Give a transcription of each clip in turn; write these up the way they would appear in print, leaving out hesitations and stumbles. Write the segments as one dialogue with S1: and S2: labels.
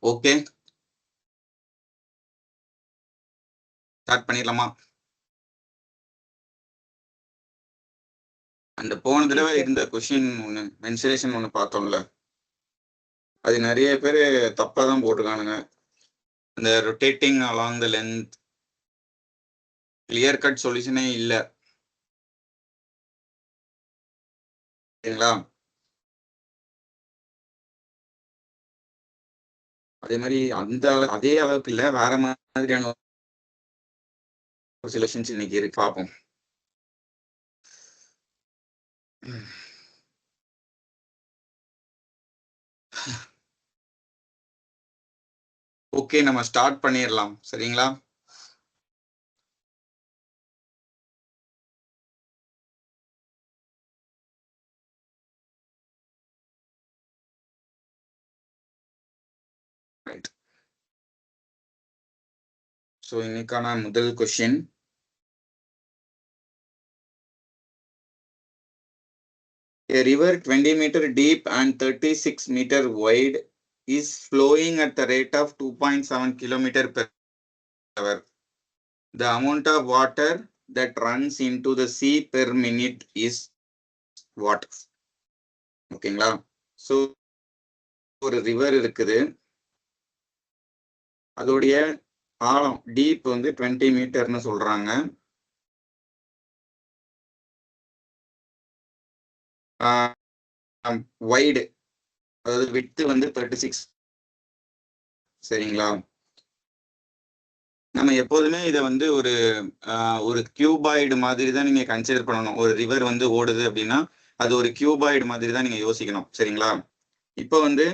S1: Okay. Start பண்ணிடலாமா? அந்த போன தடவை இருந்த கொஸ்டின் ஒண்ணு மென்சுரேஷன் ஒண்ணு பார்த்தோம்ல. அது நிறைய பேரு தப்பா தான் போட்டிருக்கானுங்க. அந்த rotating along the length clear cut சொல்யூஷனே இல்ல. சரிங்களா? அதே மாதிரி அதே அளவுக்கு இல்ல, வேற மாதிரியான சொல்யூஷன்ஸ் இன்னைக்கு இருக்கு, பார்ப்போம். ஓகே, நம்ம ஸ்டார்ட் பண்ணிடலாம். சரிங்களா? ரைட். ஸோ இன்னைக்கான முதல் question, a river 20 meter deep and 36 meter wide is flowing at the rate of 2.7 kilometer per hour. The amount of water that runs into the sea per minute is what? ஓகேங்களா? So ஒரு river இருக்குது, அதோடைய ஆழம் deep வந்து 20 மீட்டர்னு சொல்றாங்க. Wide அதாவது width வந்து 36. சரிங்களா? நம்ம எப்போதுமே இதை வந்து ஒரு கியூபாய்டு மாதிரி தான் நீங்க கன்சிடர் பண்ணணும். ஒரு ரிவர் வந்து ஓடுது அப்படின்னா அது ஒரு கியூபாய்டு மாதிரி தான் நீங்க யோசிக்கணும். சரிங்களா? இப்போ வந்து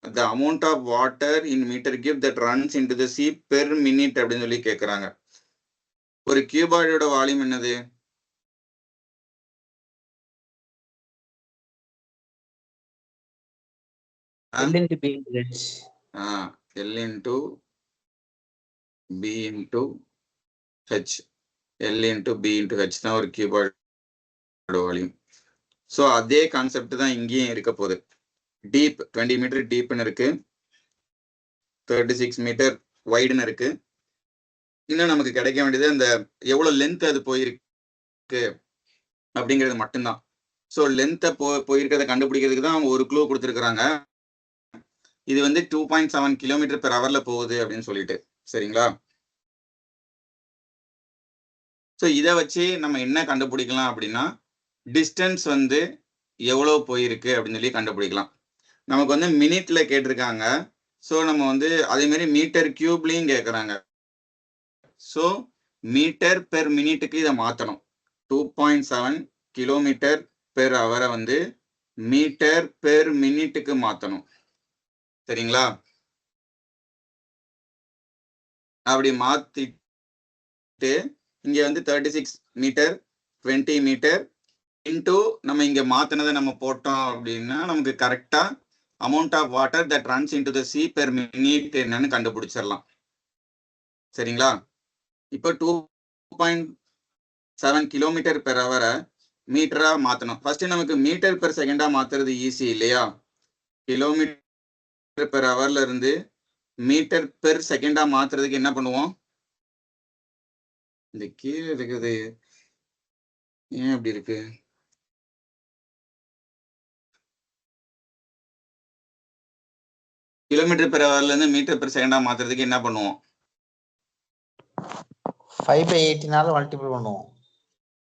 S1: the amount of water in meter cube that runs into the sea per minute அப்படின்னு சொல்லி கேட்கறாங்க. ஒரு கியூபாய்டோட வால்யூம் என்னது? L into B into H. L into B into H தான் ஒரு கியூபாய்டோட வால்யூம். ஸோ அதே கான்செப்ட் தான் இங்கேயும் இருக்க போகுது. டீப் 20 மீட்டர் டீப்னு இருக்கு, 36 மீட்டர் வைடுன்னு இருக்கு. இன்னும் நமக்கு கிடைக்க வேண்டியது அந்த எவ்வளவு லென்த் அது போயிருக்கு அப்படிங்கிறது மட்டும்தான். ஸோ லென்த்தை போயிருக்கிறத கண்டுபிடிக்கிறதுக்கு தான் அவங்க ஒரு க்ளூ கொடுத்துருக்குறாங்க. இது வந்து 2.7 கிலோமீட்டர் பெர் ஹவர்ல போகுது அப்படின்னு சொல்லிட்டு. சரிங்களா? ஸோ இதை வச்சு நம்ம என்ன கண்டுபிடிக்கலாம் அப்படின்னா, டிஸ்டன்ஸ் வந்து எவ்வளவு போயிருக்கு அப்படின்னு சொல்லி கண்டுபிடிக்கலாம். நமக்கு வந்து மினிட்ல கேட்டிருக்காங்க. ஸோ நம்ம வந்து அதே மாதிரி மீட்டர் கியூப்லையும் கேட்குறாங்க. ஸோ மீட்டர் பெர் மினிட்டுக்கு இதை மாற்றணும். 2.7 கிலோமீட்டர் பெர் ஹவரை வந்து மீட்டர் பெர் மினிட்டுக்கு மாற்றணும். சரிங்களா? அப்படி மாத்திட்டு இங்க வந்து 36 மீட்டர் 20 மீட்டர் இன்டூ நம்ம இங்க மாத்தினதை நம்ம போட்டோம் அப்படின்னா நமக்கு கரெக்டா amount of water that runs into the sea per minute என்னன்னு கண்டுபிடிச்சிடலாம். சரிங்களா? இப்போ 2.7 கிலோமீட்டர் பெர் ஹவரை மீட்டரா மாத்தணும். ஃபர்ஸ்ட் நமக்கு மீட்டர் பெர் செகண்டா மாத்துறது ஈஸி இல்லையா? கிலோமீட்டர் பெர் ஹவர்ல இருந்து மீட்டர் பெர் செகண்டா மாத்துறதுக்கு என்ன பண்ணுவோம்? இந்த கீழே இருக்குது ஏன் அப்படி இருக்கு? கிலோமீட்டர் பெர் ஹவர்ல இருந்து மீட்டர் பெர் செகண்டா மாத்துறதுக்கு என்ன பண்ணுவோம்?
S2: 5/80 மல்டிபிள் பண்ணுவோம்.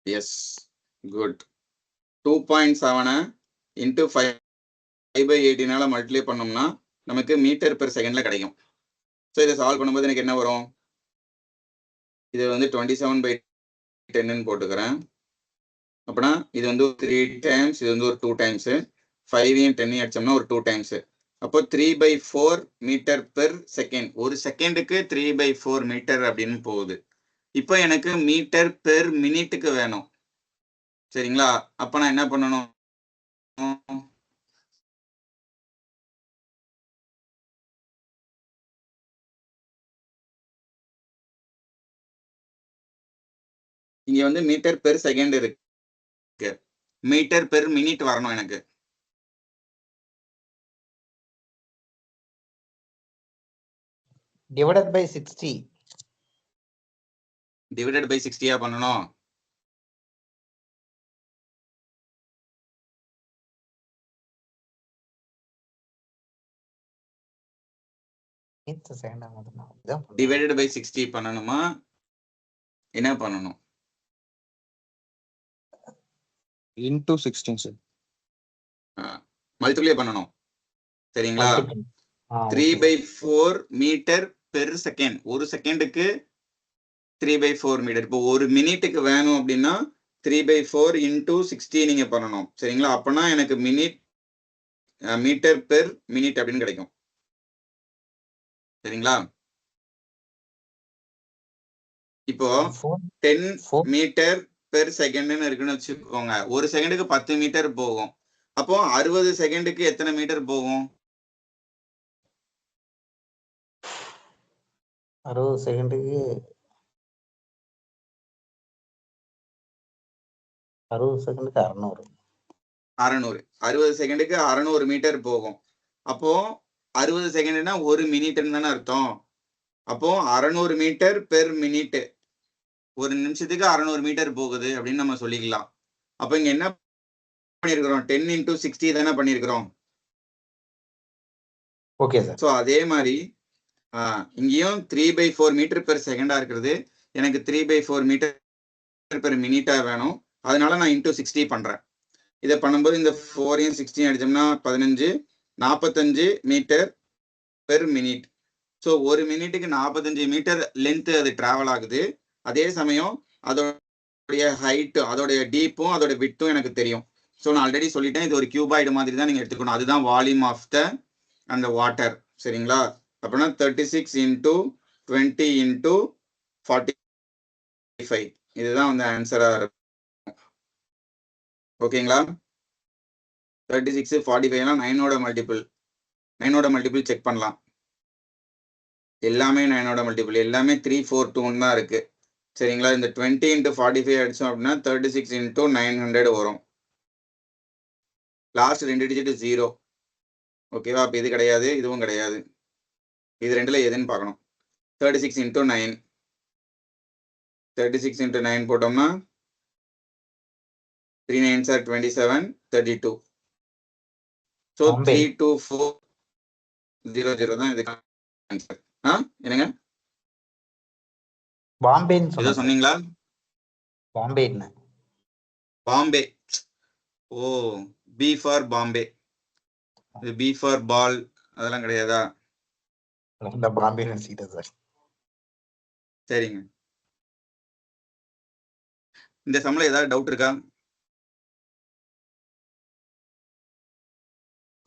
S1: S, good. 2.7 இன்டூ 5/80 மல்டிப்ளை பண்ணோம்னா நமக்கு மீட்டர் பெர் செகண்ட்ல கிடைக்கும். ஸோ இதை சால்வ் பண்ணும்போது எனக்கு என்ன வரும்? இது வந்து 27/10 போட்டுக்கிறேன். அப்படின்னா இது வந்து 3 டைம்ஸ், இது வந்து ஒரு 2 டைம்ஸ், 5 10 அடிச்சோம்னா ஒரு 2 டைம்ஸ். அப்போ 3/4 மீட்டர் பெர் செகண்ட். ஒரு செகண்டுக்கு 3/4 மீட்டர் அப்படின்னு போகுது. இப்போ எனக்கு மீட்டர் பெர் மினிட்டுக்கு வேணும். சரிங்களா? அப்ப நான் என்ன பண்ணணும்? இங்க வந்து மீட்டர் பெர் செகண்ட் இருக்கு, மீட்டர் பெர் மினிட் வரணும் எனக்கு.
S2: Divided by 60.
S1: டிவைடட் பை 60 பண்ணணும். டிவைடட் பை 60 பண்ணணுமா, என்ன பண்ணணும்?
S3: into 16 sir.
S1: மல்டிப்ளை பண்ணணும். சரிங்களா? 3/4 மீட்டர் பெர் செகண்ட். ஒரு செகண்டுக்கு 3/4 மீட்டர். இப்போ ஒரு மினிட்டுக்கு வேணும் அப்படின்னா 3/4 into 60 நீங்க பண்ணணும். சரிங்களா? அப்பனா எனக்கு மீட்டர் பெர் மினிட் அப்படின்னு கிடைக்கும். சரிங்களா? இப்போ 10 மீட்டர் பெர் செகண்ட்னு இருக்குன்னு வச்சுக்கோங்க. ஒரு செகண்டுக்கு 10 மீட்டர் போகும். அப்போ 60 செகண்டுக்கு எத்தனை மீட்டர் போகும்?
S2: 60 செகண்டுக்கு 600.
S1: 60 செகண்டுக்கு 600 மீட்டர் போகும். அப்போ 60 செகண்ட்னா ஒரு மினிட்னு தானே அர்த்தம். அப்போ 600 மீட்டர் பெர் மினிட். ஒரு நிமிஷத்துக்கு 600 மீட்டர் போகுது அப்படின்னு நம்ம சொல்லிக்கலாம். அப்ப இங்க என்ன பண்ணிருக்கிறோம்? 10 into 60 தானே பண்ணிருக்கிறோம்.
S2: Okay sir.
S1: ஸோ அதே மாதிரி இங்கேயும் 3/4 மீட்டர் பெர் செகண்டா இருக்கிறது. எனக்கு 3/4 மீட்டர் பெர் மினிட்டா வேணும். அதனால நான் into 60 பண்றேன். இதை பண்ணும்போது இந்த 4 16 அடிச்சோம்னா 15, 45 மீட்டர் பெர் மினிட். ஸோ ஒரு மினிட்டுக்கு 45 மீட்டர் லென்த் அது டிராவல் ஆகுது. அதே சமயம் அதோடைய ஹைட்டு, அதோடைய டீப்பும் அதோட விட்டும் எனக்கு தெரியும். ஸோ நான் ஆல்ரெடி சொல்லிட்டேன், இது ஒரு கியூபாய்டு மாதிரி தான் நீங்க எடுத்துக்கணும். அதுதான் வால்யூம் ஆஃப் த அந்த வாட்டர். சரிங்களா? அப்படின்னா 36 into 20 into 45 இதுதான் வந்து ஆன்சரா இருக்கும். ஓகேங்களா? 36 45 9ஓட மல்டிபிள். 9ஓட மல்டிபிள் செக் பண்ணலாம். எல்லாமே 9ஓட மல்டிபிள். எல்லாமே 342 தான் இருக்கு. சரிங்களா? இந்த 20 into 45 அடிச்சோம் அப்படின்னா 36 into 900 வரும். Last 2 digit 0. ஓகேவா? அப்ப இது கிடையாது, இதுவும் கிடையாது. இது ரெண்டுல எதுன்னு பார்க்கணும். 36 into 9. 36 into 9 போட்டோம்னா 3 9s are 27, 32. ஸோ 32400 தான் இதுக்கு ஆன்சர். என்னங்க
S2: பாம்பேன்னு
S1: ஏதோ சொன்னீங்களா?
S2: பாம்பேன்னு.
S1: பாம்பே. ஓ, பி ஃபார் பாம்பே. இது பி ஃபார் பால் அதெல்லாம் கிடையாதா?
S2: பாம்பேன்னு நினைச்சிட்டேன் சார்.
S1: சரிங்க. இந்த சம்ல ஏதாவது டவுட் இருக்கா?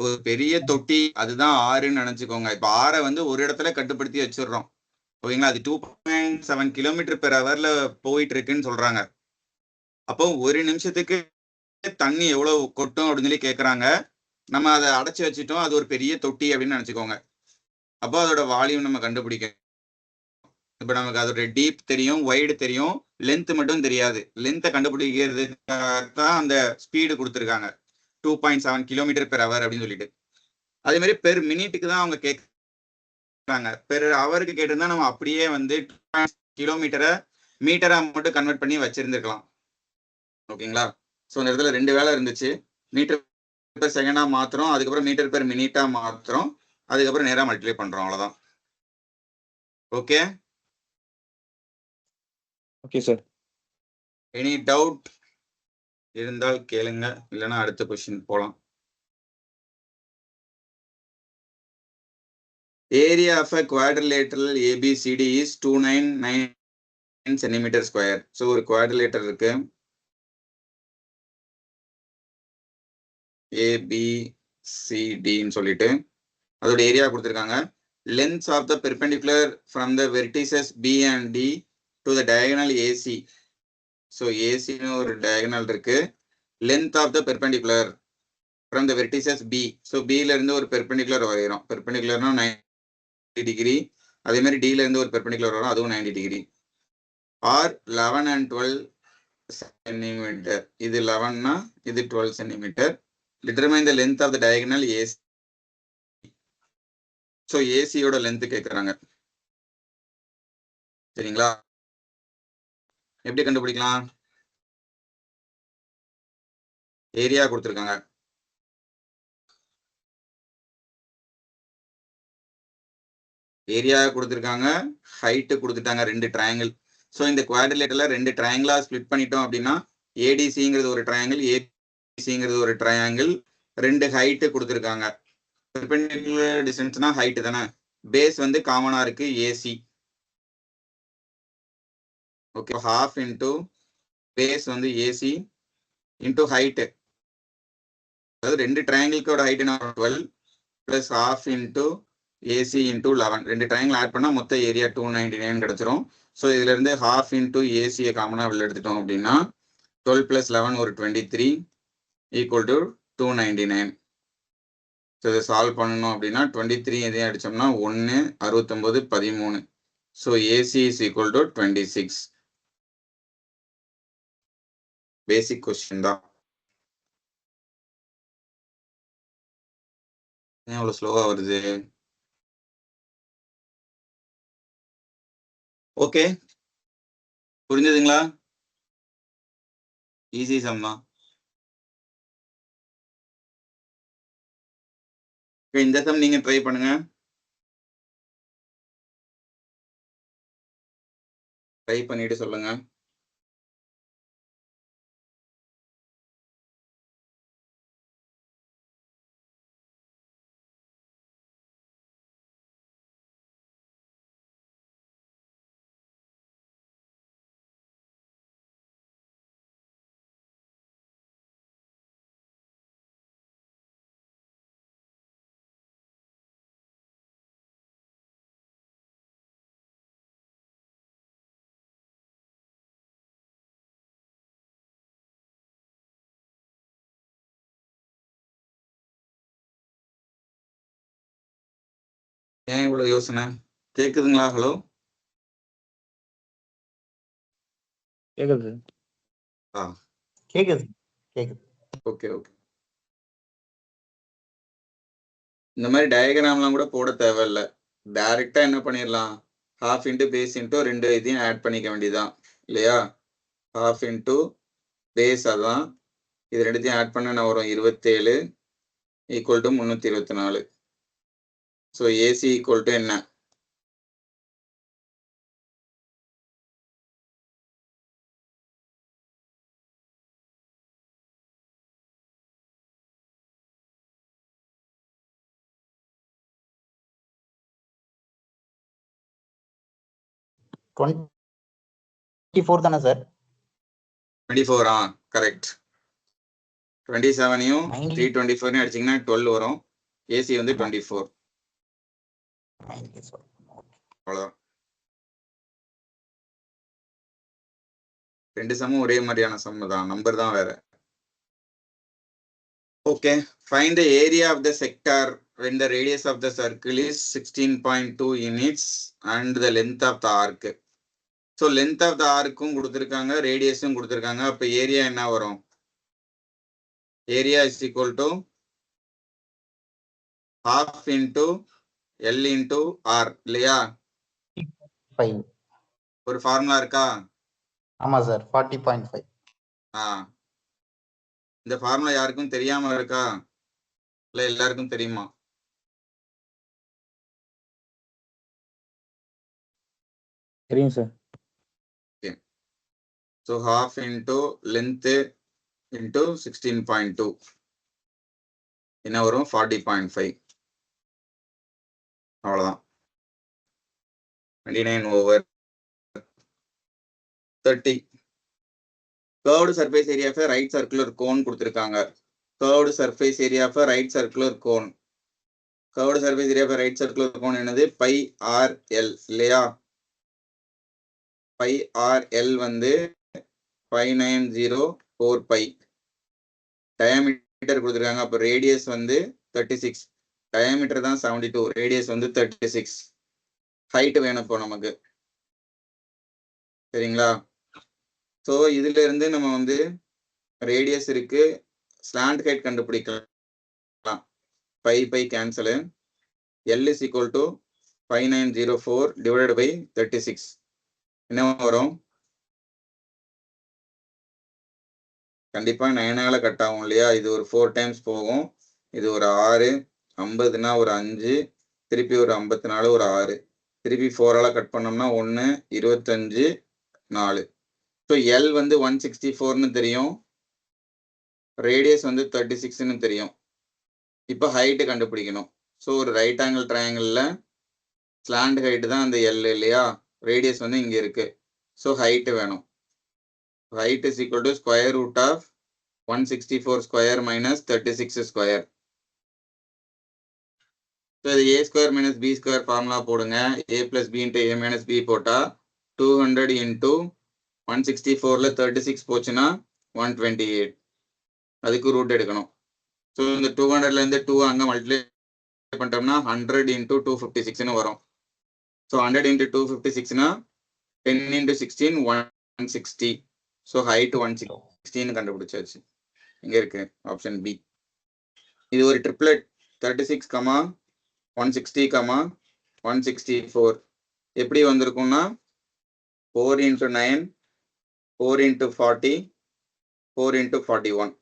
S1: ஒரு பெரிய தொட்டி, அதுதான் ஆறுன்னு நினைச்சுக்கோங்க. இப்ப ஆறை வந்து ஒரு இடத்துல கட்டுப்படுத்தி வச்சிடுறோம். ஓகேங்களா? அது 2.7 km/h போயிட்டு இருக்குன்னு சொல்றாங்க. அப்போ ஒரு நிமிஷத்துக்கு தண்ணி எவ்வளவு கொட்டும் அப்படின்னு சொல்லி கேட்கறாங்க. நம்ம அதை அடைச்சி வச்சுட்டோம், அது ஒரு பெரிய தொட்டி அப்படின்னு நினைச்சுக்கோங்க. அப்போ அதோட வால்யூம் நம்ம கண்டுபிடிக்க. இப்ப நமக்கு அதோட டீப் தெரியும், வைடு தெரியும், லென்த் மட்டும் தெரியாது. லென்த்தை கண்டுபிடிக்கிறதுக்காகத்தான் அந்த ஸ்பீடு கொடுத்துருக்காங்க 2.7 km/h அப்படின்னு சொல்லிட்டு. அதே மாதிரி பெர் மினிட்டுக்கு தான் அவங்க கேட்கறாங்க. பெர் ஹவருக்கு கேட்டிருந்தா நம்ம அப்படியே வந்து கிலோமீட்டரை மீட்டரா மட்டும் கன்வெர்ட் பண்ணி வச்சிருந்துருக்கலாம். ஓகேங்களா? ஸோ இந்த இடத்துல 2 வேலை இருந்துச்சு. மீட்டர் பெர் செகண்டா மாத்திரம், அதுக்கப்புறம் மீட்டர் பெர் மினிட்டா மாத்திரம், அதுக்கப்புறம் நேரா மல்டிப்ளை பண்றோம். அவ்வளவுதான். Okay?
S3: Okay sir.
S1: Any doubt இருந்தால் கேளுங்க, இல்லைன்னா அடுத்த கொஸ்டின் போலாம். Area of a quadrilateral ABCD is 299 centimeter square. So ஒரு குவாட்ரிலேட்டர் இருக்கு, ABCDன்னு சொல்லிட்டு அதோட ஏரியா கொடுத்துருக்காங்க. Lengths of the perpendicular from the vertices B and D to the diagonal AC. So ஏசின்னு ஒரு diagonal இருக்கு. Length of the perpendicular from the vertices B. So பில இருந்து ஒரு பெர்பெண்டிகுலர் வரைகிறோம். பெர்பெண்டிகுலர்னா 90 டிகிரி. அதே மாதிரி டில இருந்து ஒரு பெர்பெண்டிகுலர் வரும், அதுவும் 90 டிகிரி. R 11 and 12 centimetre. இது 11னா இது 12 centimetre. Determine the length of the diagonal AC. So ஏசியோட லென்த் கேட்குறாங்க. சரிங்களா? எப்படி கண்டுபிடிக்கலாம்? ஏரியா கொடுத்துருக்காங்க. ஏரியா கொடுத்துருக்காங்க, ஹைட்டு கொடுத்துட்டாங்க, 2 ட்ரையாங்கிள். ஸோ இந்த குவாட்ரிலேட்டர்ல 2 ட்ரையாங்கிளா ஸ்பிளிட் பண்ணிட்டோம் அப்படின்னா ஏடிசிங்கிறது ஒரு ட்ரையாங்கிள், ஏபிசிங்கிறது ஒரு ட்ரையாங்கிள், 2 ஹைட்டு கொடுத்துருக்காங்க. பெர்பெண்டிகுலர் டிஸ்டன்ஸ்னா ஹைட் தானே. பேஸ் வந்து காமனா இருக்கு AC. Okay, half into base வந்து ஏசி இன்டூ ஹைட்டு, அதாவது 2 ட்ரையாங்கிள்கோட ஹைட் என்ன 12 plus half into AC into 11. 2 triangle add பண்ணா மொத்த ஏரியா 299 கிடைச்சிரும். ஸோ இதுல இருந்து half இன்டூ ஏசியை காமனா வெளில எடுத்துட்டோம் அப்படின்னா 12 பிளஸ் 11 ஒரு 23 ஈக்குவல் டு 299. ஸோ இதை சால்வ் பண்ணணும் அப்படின்னா 23 எதையும் அடிச்சோம்னா 1 69 13. So AC is equal to 26. Basic question தான். ஏன் அவ்வளோ ஸ்லோவா வருது? ஓகே, புரிஞ்சதுங்களா? ஈஸி சம் தான். இந்த சம் நீங்க ட்ரை பண்ணுங்க. ட்ரை பண்ணிட்டு சொல்லுங்க. ஏன் இவ்வளவு யோசனை? கேக்குதுங்களா? ஹலோ,
S3: கேக்குது.
S1: ஆ
S2: கேக்குது கேக்குது.
S1: Okay okay. இந்த மாதிரி டயக்ராம்லாம் கூட போட தேவையில்ல. டைரக்டா என்ன பண்ணிடலாம், half இன்டூ பேஸ் இன்டூ 2 இதையும் ஆட் பண்ணிக்க வேண்டியதான் இல்லையா? half இன்டூ பேஸ், அதான் இது 2த்தையும் ஆட் பண்ண என்ன வரும் 27 equal to 324. So a c equal to என்ன?
S2: டுவெண்ட்டி ஃபோர் தானே சார்?
S1: 24. கரெக்ட். 27யும் 324 அடிச்சிங்கன்னா 12 வரும். ஏசி வந்து 24. அவ்வளோதான். 2 சம்மும் ஒரே மாதிரியான சம் தான், நம்பர் தான் வேற. Okay, find the area of the sector when the radius of the circle is 16.2 units and the length of the arc. So length of the arcum கொடுத்திருக்காங்க, ரேடியஸும் கொடுத்திருக்காங்க. அப்ப ஏரியா என்ன வரும்? Area is equal to half into L into R இல்லையா?
S2: 5.
S1: ஒரு formula இருக்கா?
S2: ஆமா sir, 40.5.
S1: இந்த ஃபார்முலா யாருக்கும் தெரியாம இருக்கா இல்ல எல்லாருக்கும் தெரியுமா?
S3: தெரியும் sir.
S1: So half into length into 16.2 என்ன வரும்? 40.5. அவ்வளவுதான். 29/30. Curved surface area of a right circular cone கொடுத்திருக்காங்க. Curved surface area of a right circular cone. Curved surface area of a right circular cone என்னது? pi r l இல்லையா? pi r l வந்து 5904 pi. Diameter கொடுத்திருக்காங்க. அப்ப radius வந்து 36. Diameter தான் 72, radius வந்து 36. Height வேணும் இப்போ நமக்கு, சரிங்களா? ஸோ இதுல இருந்து நம்ம வந்து ரேடியஸ் இருக்கு, ஸ்லாண்ட் ஹைட் கண்டுபிடிக்கலாம். Pi cancel. L is equal to 5904 divided by 36. என்ன வரும்? கண்டிப்பா 9ஆல கட் ஆகும் இல்லையா? இது ஒரு 4 டைம்ஸ் போகும். இது ஒரு 6, 50னா ஒரு 5, திருப்பி ஒரு 54 ஒரு 6, திருப்பி 4ஆல கட் பண்ணோம்னா 1, 25, 4. ஸோ L வந்து 164ன்னு தெரியும். ரேடியஸ் வந்து 36ன்னு தெரியும். இப்போ ஹைட் கண்டுபிடிக்கணும். ஸோ ஒரு ரைட் ஆங்கிள் ட்ரையாங்கிள்ல ஸ்லாண்ட் ஹைட் தான் அந்த L இல்லையா? ரேடியஸ் வந்து இங்க இருக்கு. ஸோ ஹைட் வேணும். Height is equal to square root of 164 square minus 36 square. So இது a square minus b square formula போடுங்க. a plus b into a minus b போட்டா 200 இன்ட்டு 164ல 36 போச்சுன்னா 128. அதுக்கு ரூட் எடுக்கணும். ஸோ இந்த 200ல இருந்து 2 அங்கே மல்டிப்ளை பண்ணிட்டோம்னா 100 இன்ட்டு 256ன்னு வரும். ஸோ 100 இன்ட்டு 256னா 10 இன்ட்டு 16 160. ஸோ ஹைட் 160ன்னு கண்டுபிடிச்சாச்சு. இங்க இருக்கு ஆப்ஷன் பி. இது ஒரு ட்ரிப்ளெட் 36, 160, 164 எப்படி வந்திருக்கும்னா 4 இன்ட்டு 9, 4 இன்ட்டு 40, 4 இன்ட்டு 41.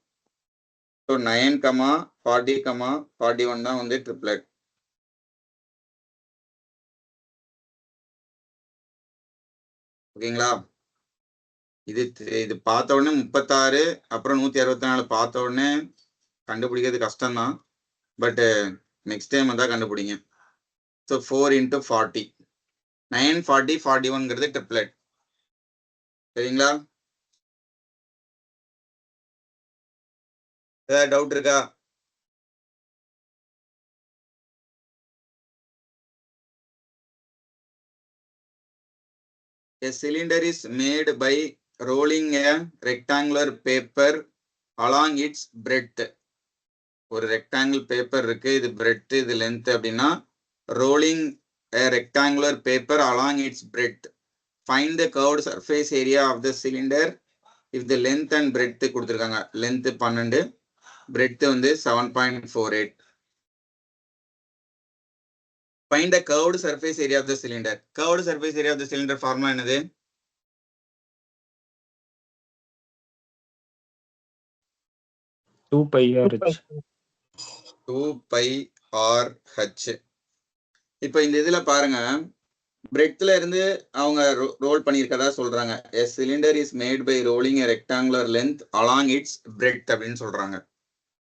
S1: ஸோ 9, 40, 41 தான் வந்து ட்ரிப்ளெட். ஓகேங்களா? இது பார்த்த உடனே 36 அப்புறம் 164 பார்த்த உடனே கண்டுபிடிக்கிறது கஷ்டம்தான். பட் நெக்ஸ்ட் டைம் தான் கண்டுபிடிங்க. ஸோ 4 இன்ட்டு 40, 9, 40, 41ங்கிறது ட்ரிப்ளெட். சரிங்களா? ஏதாவது டவுட் இருக்கா? A cylinder is made by rolling a rectangular paper along its breadth. ஒரு rectangle paper இருக்கு, இது breadth, இது length அப்படின்னா rolling a rectangular paper along its breadth. Find the curved surface area of the cylinder if the length and breadth கொடுத்திருக்காங்க. length 12, breadth வந்து 7.48. Find the curved surface area of the cylinder. Curved surface area of the cylinder formula என்னது?
S3: Two pi RH.
S1: 2 pi RH. இப்போ இந்த இதுல பாருங்க, பிரெட்ல இருந்து அவங்க role பண்ணியிருக்கதா சொல்றாங்க. A cylinder is made by rolling a rectangular length along its breadth அப்படின்னு சொல்றாங்க.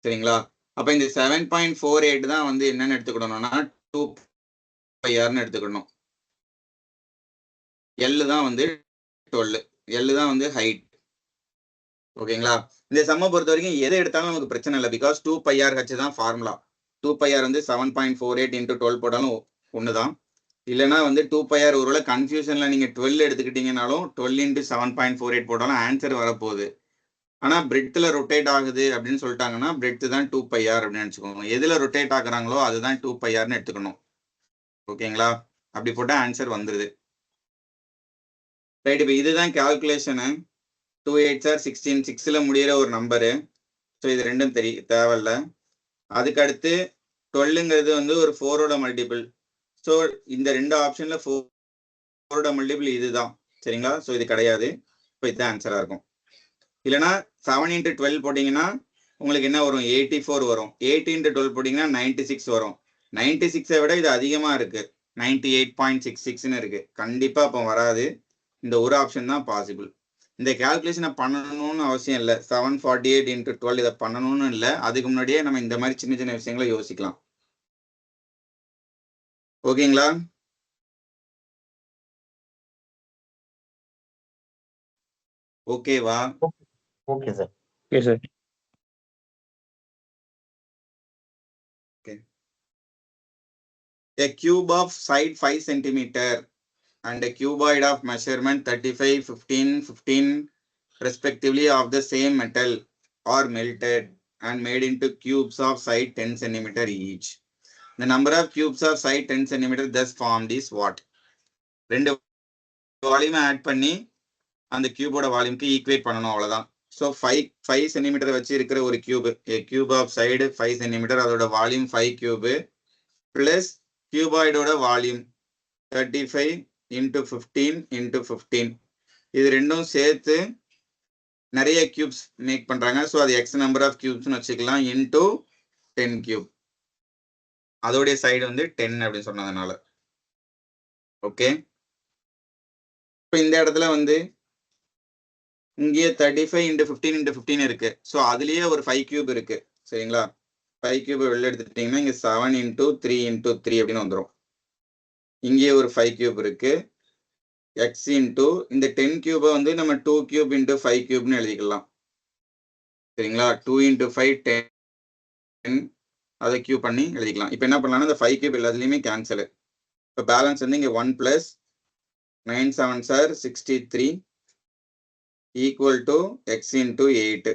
S1: சரிங்களா? அப்ப இந்த 7.48 தான் வந்து என்னன்னு எடுத்துக்கணும்னா 2 pi R ன்னு எடுத்துக்கணும். L தான் வந்து 12, L தான் வந்து ஹைட். ஓகேங்களா? இந்த சம்ம பொறுத்த வரைக்கும் எதை எடுத்தாலும் நமக்கு பிரச்சனை இல்லை. பிகாஸ் 2 pi RH தான் ஃபார்முலா. 2 pi R வந்து 7.48 இன்ட்டு 12 போட்டாலும் ஒண்ணுதான். இல்லைன்னா வந்து 2 pi R ஒருவேளை கன்ஃபியூஷன்ல நீங்க 12 எடுத்துக்கிட்டீங்கனாலும் 12 இன்ட்டு 7.48 போட்டாலும் ஆன்சர் வரப்போகுது. ஆனா பிரெட்ல ரொட்டேட் ஆகுது அப்படின்னு சொல்லிட்டாங்கன்னா பிரெட் தான் 2 pi R அப்படின்னு நினைச்சுக்கோங்க. எதுல ரொட்டேட் ஆகுறாங்களோ அதுதான் 2 pi Rன்னு எடுத்துக்கணும். ஓகேங்களா? அப்படி போட்டா ஆன்சர் வந்துருது. ரைட். இப்போ இதுதான் கால்குலேஷனு. 2 8s are 16, 6ல முடியிற ஒரு நம்பரு. ஸோ இது ரெண்டும் தேவையில்ல. அதுக்கு அடுத்து 12ங்கிறது வந்து ஒரு 4ஓட மல்டிபிள். ஸோ இந்த ரெண்டு ஆப்ஷன்ல 4ஓட மல்டிபிள் இதுதான். சரிங்களா? ஸோ இது கிடையாது. இப்போ இதுதான் ஆன்சரா இருக்கும். இல்லைன்னா 7 இன்ட்டு 12 போட்டிங்கன்னா உங்களுக்கு என்ன வரும்? 84 வரும். 8 இன்ட்டு 12 போட்டிங்கன்னா 96 வரும். 96ஐ விட இது அதிகமாக இருக்கு. 98.66ன்னு இருக்கு. கண்டிப்பாக அப்போ வராது. இந்த ஒரு ஆப்ஷன் தான் பாசிபிள். இந்த கால்குலேஷனை பண்ணணும்னு அவசியம் இல்லை. 748 இன்ட்டு 12 இதை பண்ணணும்னு இல்லை. அதுக்கு முன்னாடியே நம்ம இந்த மாதிரி சின்ன சின்ன விஷயங்களை யோசிக்கலாம். ஓகேங்களா? ஓகேவா?
S2: Okay sir.
S3: Okay, sir.
S1: A cube of side 5 centimeter and a cuboid of measurement 35, 15, 15 respectively of the same metal are melted and made into cubes of side 10 centimeter each. The number of cubes of side 10 centimeter thus formed is what? ரெண்டு வால்யூமை add பண்ணி அந்த கியூபோட வால்யூம்க்கு equate பண்ணணும், அவ்வளவுதான். So 5 centimetre வச்சு இருக்கிற ஒரு cube, cube of side 5 centimetre, அதோட வால்யூம் 5 கியூபு பிளஸ் கியூபாய்டோட வால்யூம் 35 இன்ட்டு 15 இன்ட்டு 15 இது ரெண்டும் சேர்த்து நிறைய கியூப்ஸ் மேக் பண்றாங்க. ஸோ அது எக்ஸ் நம்பர் ஆஃப் கியூப்ஸ்னு வச்சுக்கலாம் இன்டூ 10 கியூப். அதோடைய சைடு வந்து 10 அப்படின்னு சொன்னதுனால. ஓகே, இப்போ இந்த இடத்துல வந்து இங்கேயே 35 இன்ட்டு 15 இன்ட்டு 15 இருக்கு. ஸோ அதுலயே ஒரு 5 கியூப் இருக்கு. சரிங்களா, 5 கியூப் வெளில எடுத்துட்டீங்கன்னா இங்க 7 இன்டூ 3 இன்டூ 3 அப்படின்னு வந்துடும். இங்கேயே ஒரு 5 கியூப் இருக்கு. எக்ஸ் இன்டூ இந்த 10 கியூபை வந்து நம்ம 2 கியூப் இன்டூ 5 கியூப்னு எழுதிக்கலாம். சரிங்களா, 2 இன்டூ 5 10 அதை கியூப் பண்ணி எழுதிக்கலாம். இப்போ என்ன பண்ணலாம்னா இந்த 5 கியூப் எல்லாத்துலேயுமே கேன்சல். இப்போ பேலன்ஸ் வந்து இங்கே 1 + 9 7s are 63 equal to x into 8.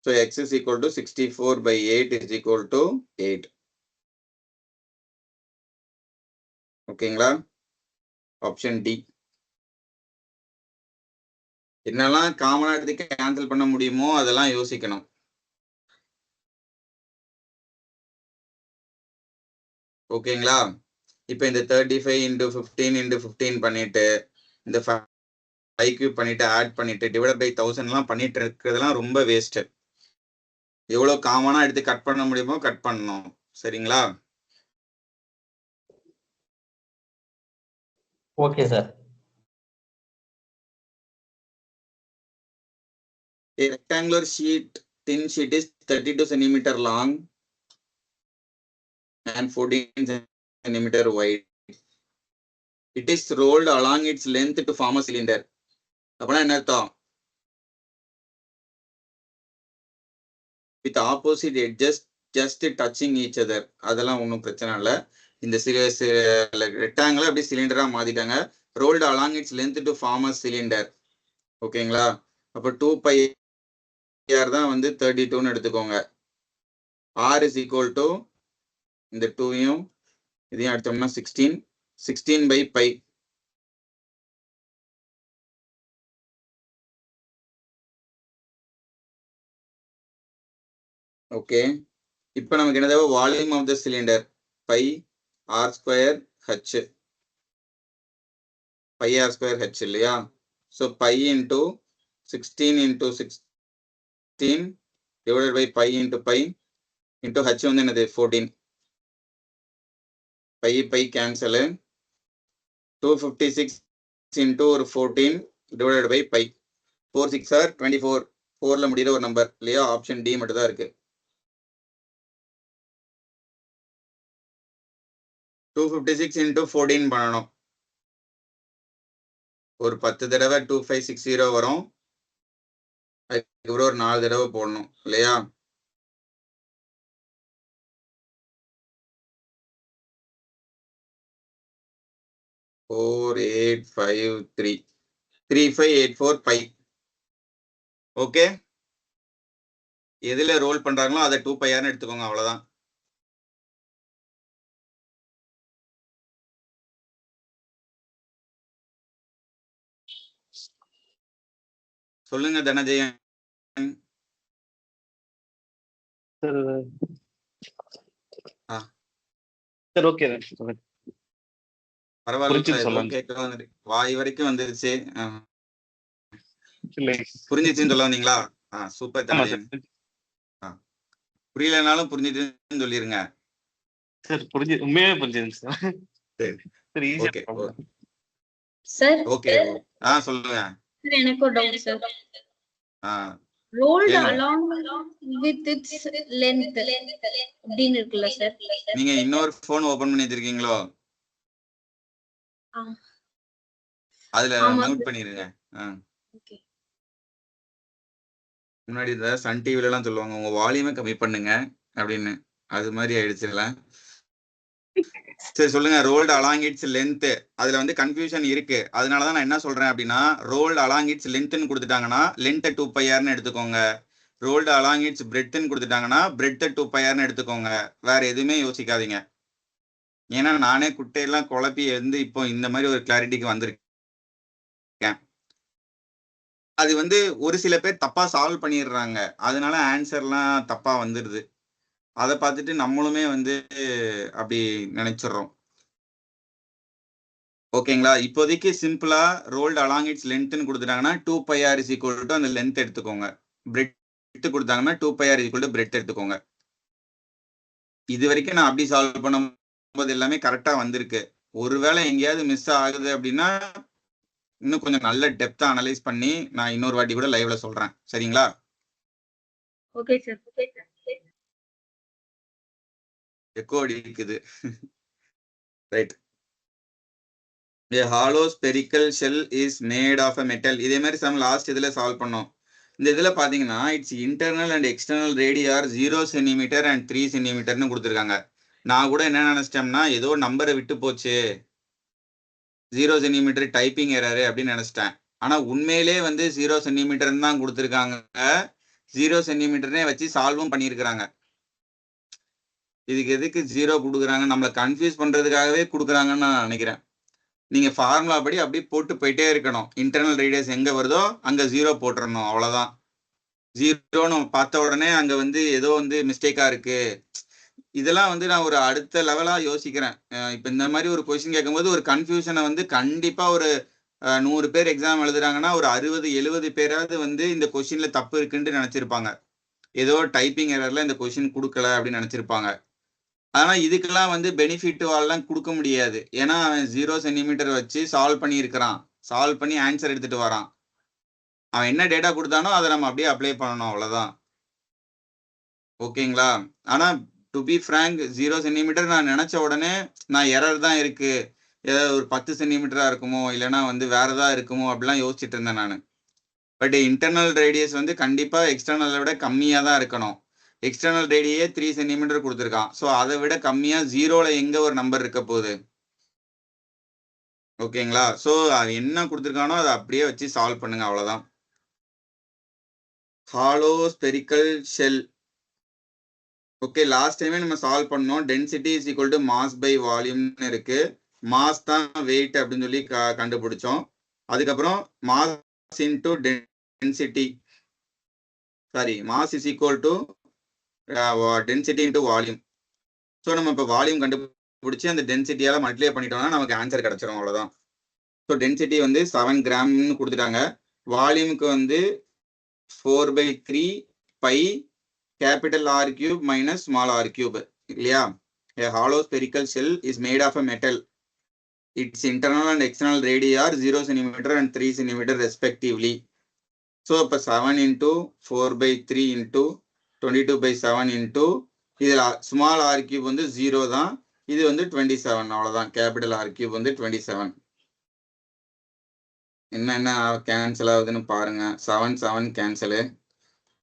S1: So x is equal to 64/8 is equal to 8. ஓகேங்களா, ஆப்ஷன் டி. என்னெல்லாம் காமனா எடுத்து கேன்சல் பண்ண முடியுமோ அதெல்லாம் யோசிக்கணும். ஓகேங்களா, இப்போ இந்த 35 இன்டூ 15 இன்டூ 15 பண்ணிட்டு இந்த 5 கியூப் பண்ணிட்டு ஆட் பண்ணிட்டு டிவைட் பை 1000 பண்ணிட்டு இருக்கிறதுலாம் ரொம்ப வேஸ்ட். எவ்வளோ காமனா எடுத்து கட் பண்ண முடியுமோ கட் பண்ணணும். சரிங்களா,
S2: okay sir.
S1: A rectangular sheet, thin sheet is 32 centimeter long and 14 centimeter wide. It is rolled along its length to form a cylinder. அப்படின்னா என்ன அர்த்தம்? With opposite edges just touching each other. அதெல்லாம் ஒன்றும் பிரச்சனை இல்லை. இந்த ரெக்டாங்கிள் அப்படியே சிலிண்டரா மாத்திட்டாங்க. rolled along its length to form a cylinder. ஓகேங்களா, அப்போ 2πr தான் வந்து 32ன்னு எடுத்துக்கோங்க. r is equal to இந்த 2யும் இதையும் எடுத்தோம்னா 16/π. ஓகே, இப்போ நமக்கு என்ன தேவை? Volume of the cylinder πr²h. πr²h இல்லையா? So π into 16 into 16 divided by π into π into h வந்து என்னது? 14. π கேன்சலு. 256 இன்டூ ஒரு 14 டிவைடட் பை π. 4 6 are 24. 4ல முடிகிற ஒரு நம்பர் இல்லையா? ஆப்ஷன் டி மட்டும் தான் இருக்கு. 256 இன்டூ 14 பண்ணணும். ஒரு 10 தடவை 2560 வரும். அதுக்கப்புறம் ஒரு 4 தடவை போடணும் இல்லையா? ஃபோர் 853 3584 π. ஓகே, எதுல ரோல் பண்றாங்களோ அதை 2πrன்னு எடுத்துக்கோங்க. அவ்வளவுதான். சொல்லுங்க தனஜெயன்.
S3: Sir okay sir.
S1: பரவாயில்ல, கேட்க வந்து வாய் வரைக்கும் வந்துருச்சு. புரிஞ்சிச்சுன்னு சொல்ல வந்தீங்களா? சூப்பர் தனஜெயன். புரியலனாலும் புரிஞ்சிச்சுன்னு சொல்லிருங்க.
S3: சார் உண்மையாவே புரிஞ்சுதுங்க சார்.
S1: சரி, ஓகே
S4: சார்
S1: ஓகே. சொல்லுங்க.
S4: எனக்கு ஒரு doubt sir. rolled along with its length அப்படின்னு இருக்குல்ல சார்?
S1: நீங்க இன்னொரு போன் ஓபன் பண்ணி வச்சிருக்கீங்களோ? அதுல மியூட் பண்ணிருங்க.
S4: ஓகே,
S1: முன்னாடி சன் டிவில எல்லாம் சொல்லுவாங்க உங்க வால்யூமை கம்மி பண்ணுங்க அப்படின்னு. அது மாதிரி ஆயிடுச்சுல. சரி சொல்லுங்க. ரோல்டு அலாங் இட்ஸ் லென்த், அதுல வந்து கன்ஃபியூஷன் இருக்கு. அதனாலதான் நான் என்ன சொல்றேன் அப்படின்னா, ரோல்டு அலாங் இட்ஸ் லென்த்னு கொடுத்துட்டாங்கன்னா லென்த்தை 2πrன்னு எடுத்துக்கோங்க. ரோல்டு அலாங் இட்ஸ் பிரெட்த்னு கொடுத்துட்டாங்கன்னா பிரெட்த்தை 2πrன்னு எடுத்துக்கோங்க. வேற எதுவுமே யோசிக்காதீங்க. ஏன்னா நானே குட்டையெல்லாம் குழப்பி வந்து இப்போ இந்த மாதிரி ஒரு கிளாரிட்டிக்கு வந்திருக்கேன். அது வந்து ஒரு சில பேர் தப்பா சால்வ் பண்ணிடுறாங்க, அதனால ஆன்சர்லாம் தப்பா வந்துடுது. அதை பார்த்துட்டு நம்மளுமே வந்து அப்படி நினைச்சிடறோம். ஓகேங்களா? இப்போதைக்கு சிம்பிளா ரோல்ட் அலாங் இட்ஸ் லென்த்னு கொடுத்துட்டாங்கன்னா 2πr is equal to அந்த லென்த் எடுத்துக்கோங்க. பிரெட் கொடுத்தாங்கன்னா 2πr is equal to bread எடுத்துக்கோங்க. இது வரைக்கும் நான் அப்படி சால்வ் பண்ணும்போது எல்லாமே கரெக்டா வந்திருக்கு. ஒருவேளை எங்கேயாவது மிஸ் ஆகுது அப்படின்னா இன்னும் கொஞ்சம் நல்ல டெப்தா அனலைஸ் பண்ணி நான் இன்னொரு வாட்டி கூட லைவ்ல சொல்றேன். சரிங்களா?
S4: Okay, sir. Okay, sir.
S1: Echo அடிக்குது. Right. A hollow spherical shell is made of a metal. இதே மாதிரி சம் லாஸ்ட் இதுல சால்வ் பண்ணோம். இந்த இதுல பாத்தீங்கன்னா it's internal and external radii 0 centimetre and 3 சென்டிமீட்டர்னு கொடுத்துருக்காங்க. நான் கூட என்ன நினைச்சிட்டேன்னா ஏதோ நம்பரை விட்டு போச்சு, 0 சென்டிமீட்டர் டைப்பிங் எரரு அப்படின்னு நினைச்சிட்டேன். ஆனா உண்மையிலே வந்து 0 சென்டிமீட்டர்னு தான் கொடுத்துருக்காங்க. 0 சென்டிமீட்டர்னே வச்சு சால்வும் பண்ணியிருக்கிறாங்க. இதுக்கு எதுக்கு 0 கொடுக்குறாங்க, நம்மளை கன்ஃபியூஸ் பண்றதுக்காகவே கொடுக்குறாங்கன்னு நான் நினைக்கிறேன். நீங்க ஃபார்முலா படி அப்படியே போட்டு போயிட்டே இருக்கணும். இன்டர்னல் ரேடியஸ் எங்க வருதோ அங்க 0 போட்டுறணும், அவ்வளவுதான். 0ன்னு பார்த்த உடனே அங்க வந்து ஏதோ வந்து மிஸ்டேக்கா இருக்கு. இதெல்லாம் வந்து நான் ஒரு அடுத்த லெவலா யோசிக்கிறேன். இப்ப இந்த மாதிரி ஒரு கொஸ்டின் கேட்கும்போது ஒரு கன்ஃபியூஷனை வந்து கண்டிப்பா ஒரு 100 பேர் எக்ஸாம் எழுதுறாங்கன்னா ஒரு 60-70 பேராவது வந்து இந்த கொஸ்டின்ல தப்பு இருக்குன்னு நினைச்சிருப்பாங்க. ஏதோ டைப்பிங் எரர்ல இந்த கொஸ்டின் கொடுக்கல அப்படின்னு நினைச்சிருப்பாங்க. ஆனா இதுக்கெல்லாம் வந்து பெனிஃபிட் எல்லாம் கொடுக்க முடியாது. ஏன்னா அவன் 0 சென்டிமீட்டர் வச்சு சால்வ் பண்ணி இருக்கிறான், சால்வ் பண்ணி ஆன்சர் எடுத்துட்டு வரான். அவன் என்ன டேட்டா கொடுத்தானோ அதை நம்ம அப்படியே அப்ளை பண்ணணும், அவ்வளவுதான். ஓகேங்களா? ஆனா டு பி ஃப்ராங்க் 0 சென்டிமீட்டர் நான் நினைச்ச உடனே நான் எரர் தான் இருக்கு, ஏதாவது ஒரு 10 சென்டிமீட்டரா இருக்குமோ இல்லைன்னா வந்து வேற ஏதாவது இருக்குமோ அப்படிலாம் யோசிச்சுட்டு இருந்தேன் நான். பட் இன்டர்னல் ரேடியஸ் வந்து கண்டிப்பா எக்ஸ்டர்னலை விட கம்மியா தான் இருக்கணும். எக்ஸ்டர்னல் ரேடியே 3 சென்டிமீட்டர் கொடுத்துருக்கான். ஸோ அதை விட கம்மியா 0ல எங்க ஒரு நம்பர் இருக்க போகுது? ஓகேங்களா? ஸோ அது என்ன கொடுத்துருக்கானோ அதை அப்படியே வச்சு சால்வ் பண்ணுங்க, அவ்வளவுதான். Hollow spherical shell. Okay, last டைமே நம்ம சால்வ் பண்ணோம். Density is equal to mass by வால்யூம்னு இருக்கு. மாஸ் தான் வெயிட் அப்படின்னு சொல்லி கண்டுபிடிச்சோம். அதுக்கப்புறம் mass into density, sorry mass is equal to density into volume. So நம்ம இப்போ வால்யூம் கண்டுபிடிச்சி அந்த டென்சிட்டியால மல்டிப்ளை பண்ணிட்டோம்னா நமக்கு ஆன்சர் கிடைச்சிரும், அவ்வளோதான். ஸோ டென்சிட்டி வந்து 7 கிராம்னு கொடுத்துட்டாங்க. வால்யூமுக்கு வந்து 4/3 pi capital R cube minus small r cube, இல்லையா? A hollow spherical shell is made of a metal. Its internal and external radii are 0 centimeter and 3 centimeter respectively. So இப்போ 7 into 4/3 into 22/7 into இதுல small r cube வந்து 0 தான், இது வந்து 27, அவ்வளவுதான். Capital R cube வந்து 27. என்ன கேன்சல் ஆகுதுன்னு பாருங்க. 7 7 கேன்சலு,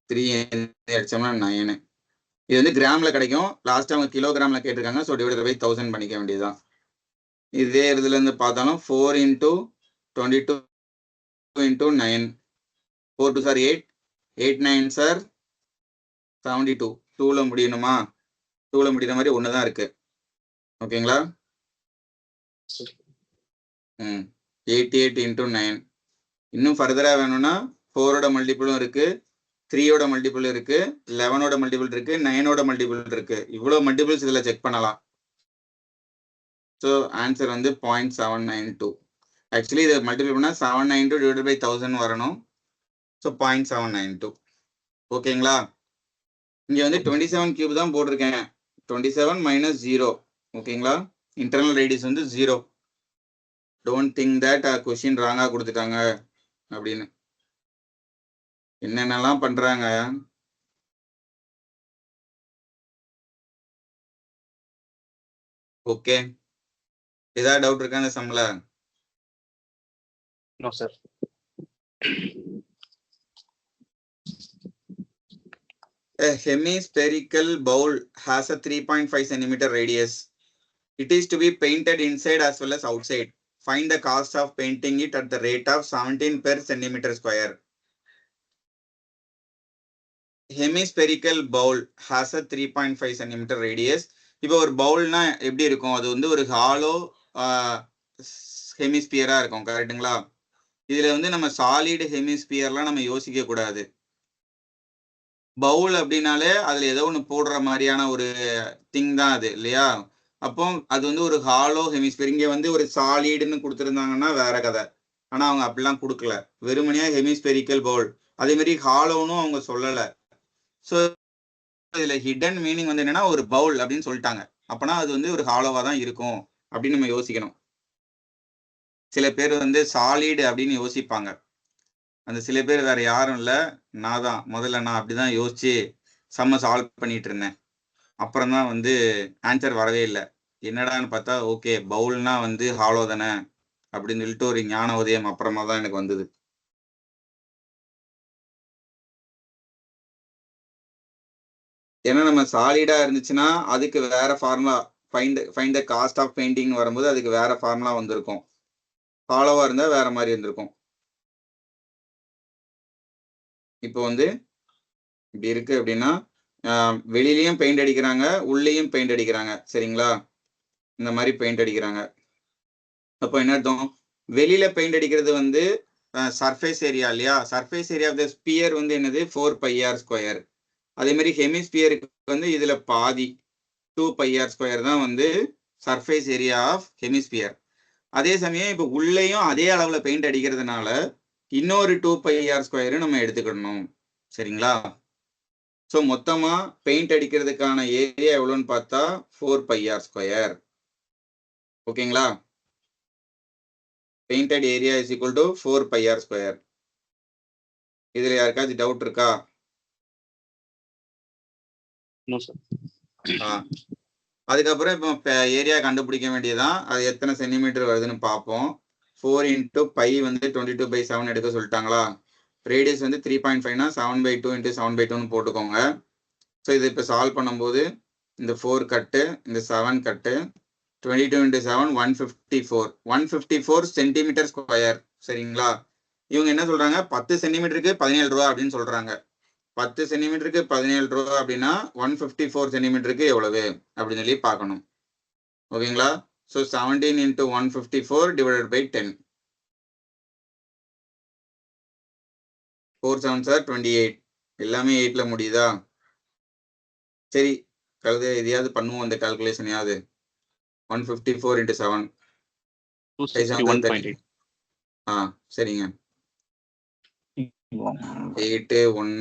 S1: 3 அடிச்சோம்னா 9. இது வந்து கிராம்ல கிடைக்கும். லாஸ்ட் அவங்க கிலோகிராம்ல கேட்டிருக்காங்க. ஸோ டிவைடட் பை 1000 பண்ணிக்க வேண்டியதுதான். இதே இதுல இருந்து பார்த்தாலும் 4 into 22 into 9, 4 2 சார் 8, 8 9 சார் 72. 2ல முடியணுமா? 2ல முடிகிற மாதிரி ஒன்று தான் இருக்கு. ஓகேங்களா? 88 into 9. இன்னும் ஃபர்தரா வேணும்னா 4ஓட மல்டிபிளும் இருக்கு, 3ஓட மல்டிபிள் இருக்கு, 11ஓட மல்டிபிள் இருக்கு, 9ஓட மல்டிபிள் இருக்கு. இவ்வளோ மல்டிபிள்ஸ் இதில் செக் பண்ணலாம். ஸோ ஆன்சர் வந்து 0.792. ஆக்சுவலி இதை மல்டிபிள் பண்ணால் 792 டிவைடட் பை 1000 வரணும். ஸோ 0.792. ஓகேங்களா? இங்கே வந்து 27 கியூப் தான் போட்டிருக்கேன். 27 மைனஸ் 0. ஓகேங்களா? இன்டர்னல் ரேடியஸ் வந்து 0. டோன்ட் திங்க் தட் கொஸ்டின் ராங்கா கொடுத்துட்டாங்க அப்படின்னு. என்னென்னலாம் பண்றாங்க. ஓகே, ஏதாவது டவுட் இருக்கா இந்த சம்ல?
S3: No, sir.
S1: A hemispherical bowl has a 3.5 centimeter radius. It is to be painted inside as well as outside. Find the cost of painting it at the rate of 17 per centimeter square. Hemispherical bowl has a 3.5 centimeter radius. இப்போ ஒரு பவுல்னா எப்படி இருக்கும்? அது வந்து ஒரு hollow ஹெமிஸ்பியரா இருக்கும், கரெக்டுங்களா? இதுல வந்து நம்ம சாலிட் ஹெமிஸ்பியர்லாம் நம்ம யோசிக்க கூடாது. பவுல் அப்படின்னாலே அதுல ஏதோ ஒன்று போடுற மாதிரியான ஒரு திங் தான் அது, இல்லையா? அப்போ அது வந்து ஒரு ஹாலோ ஹெமிஸ்பியர். இங்க வந்து ஒரு சாலிடுன்னு கொடுத்துருந்தாங்கன்னா வேற கதை. ஆனா அவங்க அப்படிலாம் கொடுக்கல, வெறுமனையா ஹெமிஸ்பெரிக்கல் பவுல். அதே மாதிரி ஹாலோன்னு அவங்க சொல்லல. ஸோ இதுல ஹிடன் மீனிங் வந்து என்னன்னா ஒரு பவுல் அப்படின்னு சொல்லிட்டாங்க. அப்பனா அது வந்து ஒரு ஹாலோவா தான் இருக்கும் அப்படின்னு நம்ம யோசிக்கணும். சில பேர் வந்து சாலிடு அப்படின்னு யோசிப்பாங்க. அந்த சில பேர் வேற யாரும் இல்ல, நான் தான். முதல்ல நான் அப்படிதான் யோசிச்சு சம்ம சால்வ் பண்ணிட்டு இருந்தேன். அப்புறம் தான் வந்து ஆன்சர் வரவே இல்லை. என்னடான்னு பார்த்தா ஓகே பவுல்னா வந்து ஹாலோ தானே அப்படின்னு சொல்லிட்டு ஒரு ஞான உதயம் அப்புறமா தான் எனக்கு வந்தது. ஏன்னா நம்ம சாலிடா இருந்துச்சுன்னா அதுக்கு வேற formula, find the cost of painting வரும்போது அதுக்கு வேற ஃபார்முலா வந்திருக்கும். ஹாலோவா இருந்தா வேற மாதிரி இருந்திருக்கும். இப்போ வந்து இப்படி இருக்கு அப்படின்னா வெளியிலயும் பெயிண்ட் அடிக்கிறாங்க, உள்ளேயும் பெயிண்ட் அடிக்கிறாங்க. சரிங்களா? இந்த மாதிரி பெயிண்ட் அடிக்கிறாங்க. அப்போ என்ன அர்த்தம்? வெளியில பெயிண்ட் அடிக்கிறது வந்து சர்ஃபேஸ் ஏரியா இல்லையா? Surface area of the sphere வந்து என்னது 4πr². அதே மாதிரி ஹெமிஸ்பியருக்கு வந்து இதுல பாதி 2πr² தான் வந்து சர்ஃபேஸ் ஏரியா ஆஃப் ஹெமிஸ்பியர். அதே சமயம் இப்போ உள்ளேயும் அதே அளவுல பெயிண்ட் அடிக்கிறதுனால இன்னொரு 2πr² நம்ம எடுத்துக்கணும். சரிங்களா? ஸோ மொத்தமா பெயிண்ட் அடிக்கிறதுக்கான ஏரியா எவ்வளோன்னு பார்த்தா 4πr². ஓகேங்களா? Painted area is equal to 4πr². இதுல யாருக்காச்சும் டவுட் இருக்கா? அதுக்கப்புறம் இப்போ ஏரியா கண்டுபிடிக்க வேண்டியதான். அது எத்தனை சென்டிமீட்டர் வருதுன்னு பார்ப்போம். 4 × π வந்து 22/7 எடுக்க சொல்லிட்டாங்களா? ரேடியஸ் வந்து 3.5னா 7/2 × 7/2ன்னு போட்டுக்கோங்க. ஸோ இது இப்போ சால்வ் பண்ணும்போது இந்த 4 கட்டு, இந்த 7 கட்டு, 22 × 7 154. 154 cm². சரிங்களா? இவங்க என்ன சொல்றாங்க? 10 சென்டிமீட்டருக்கு 17 ரூபா அப்படின்னு சொல்றாங்க. 10 சென்டிமீட்டருக்கு 17 ரூபா அப்படின்னா 154 சென்டிமீட்டருக்கு எவ்வளவு அப்படின்னு சொல்லி பார்க்கணும். ஓகேங்களா? ஸோ 17 × 154 / 10. 4 7s are 28. எல்லாமே 8ல முடியுதா? சரி, கழுதை எதையாவது பண்ணுவோம் இந்த கால்குலேஷனையாவது. 154 × 7
S3: 261.8.
S1: சரிங்க. 8 1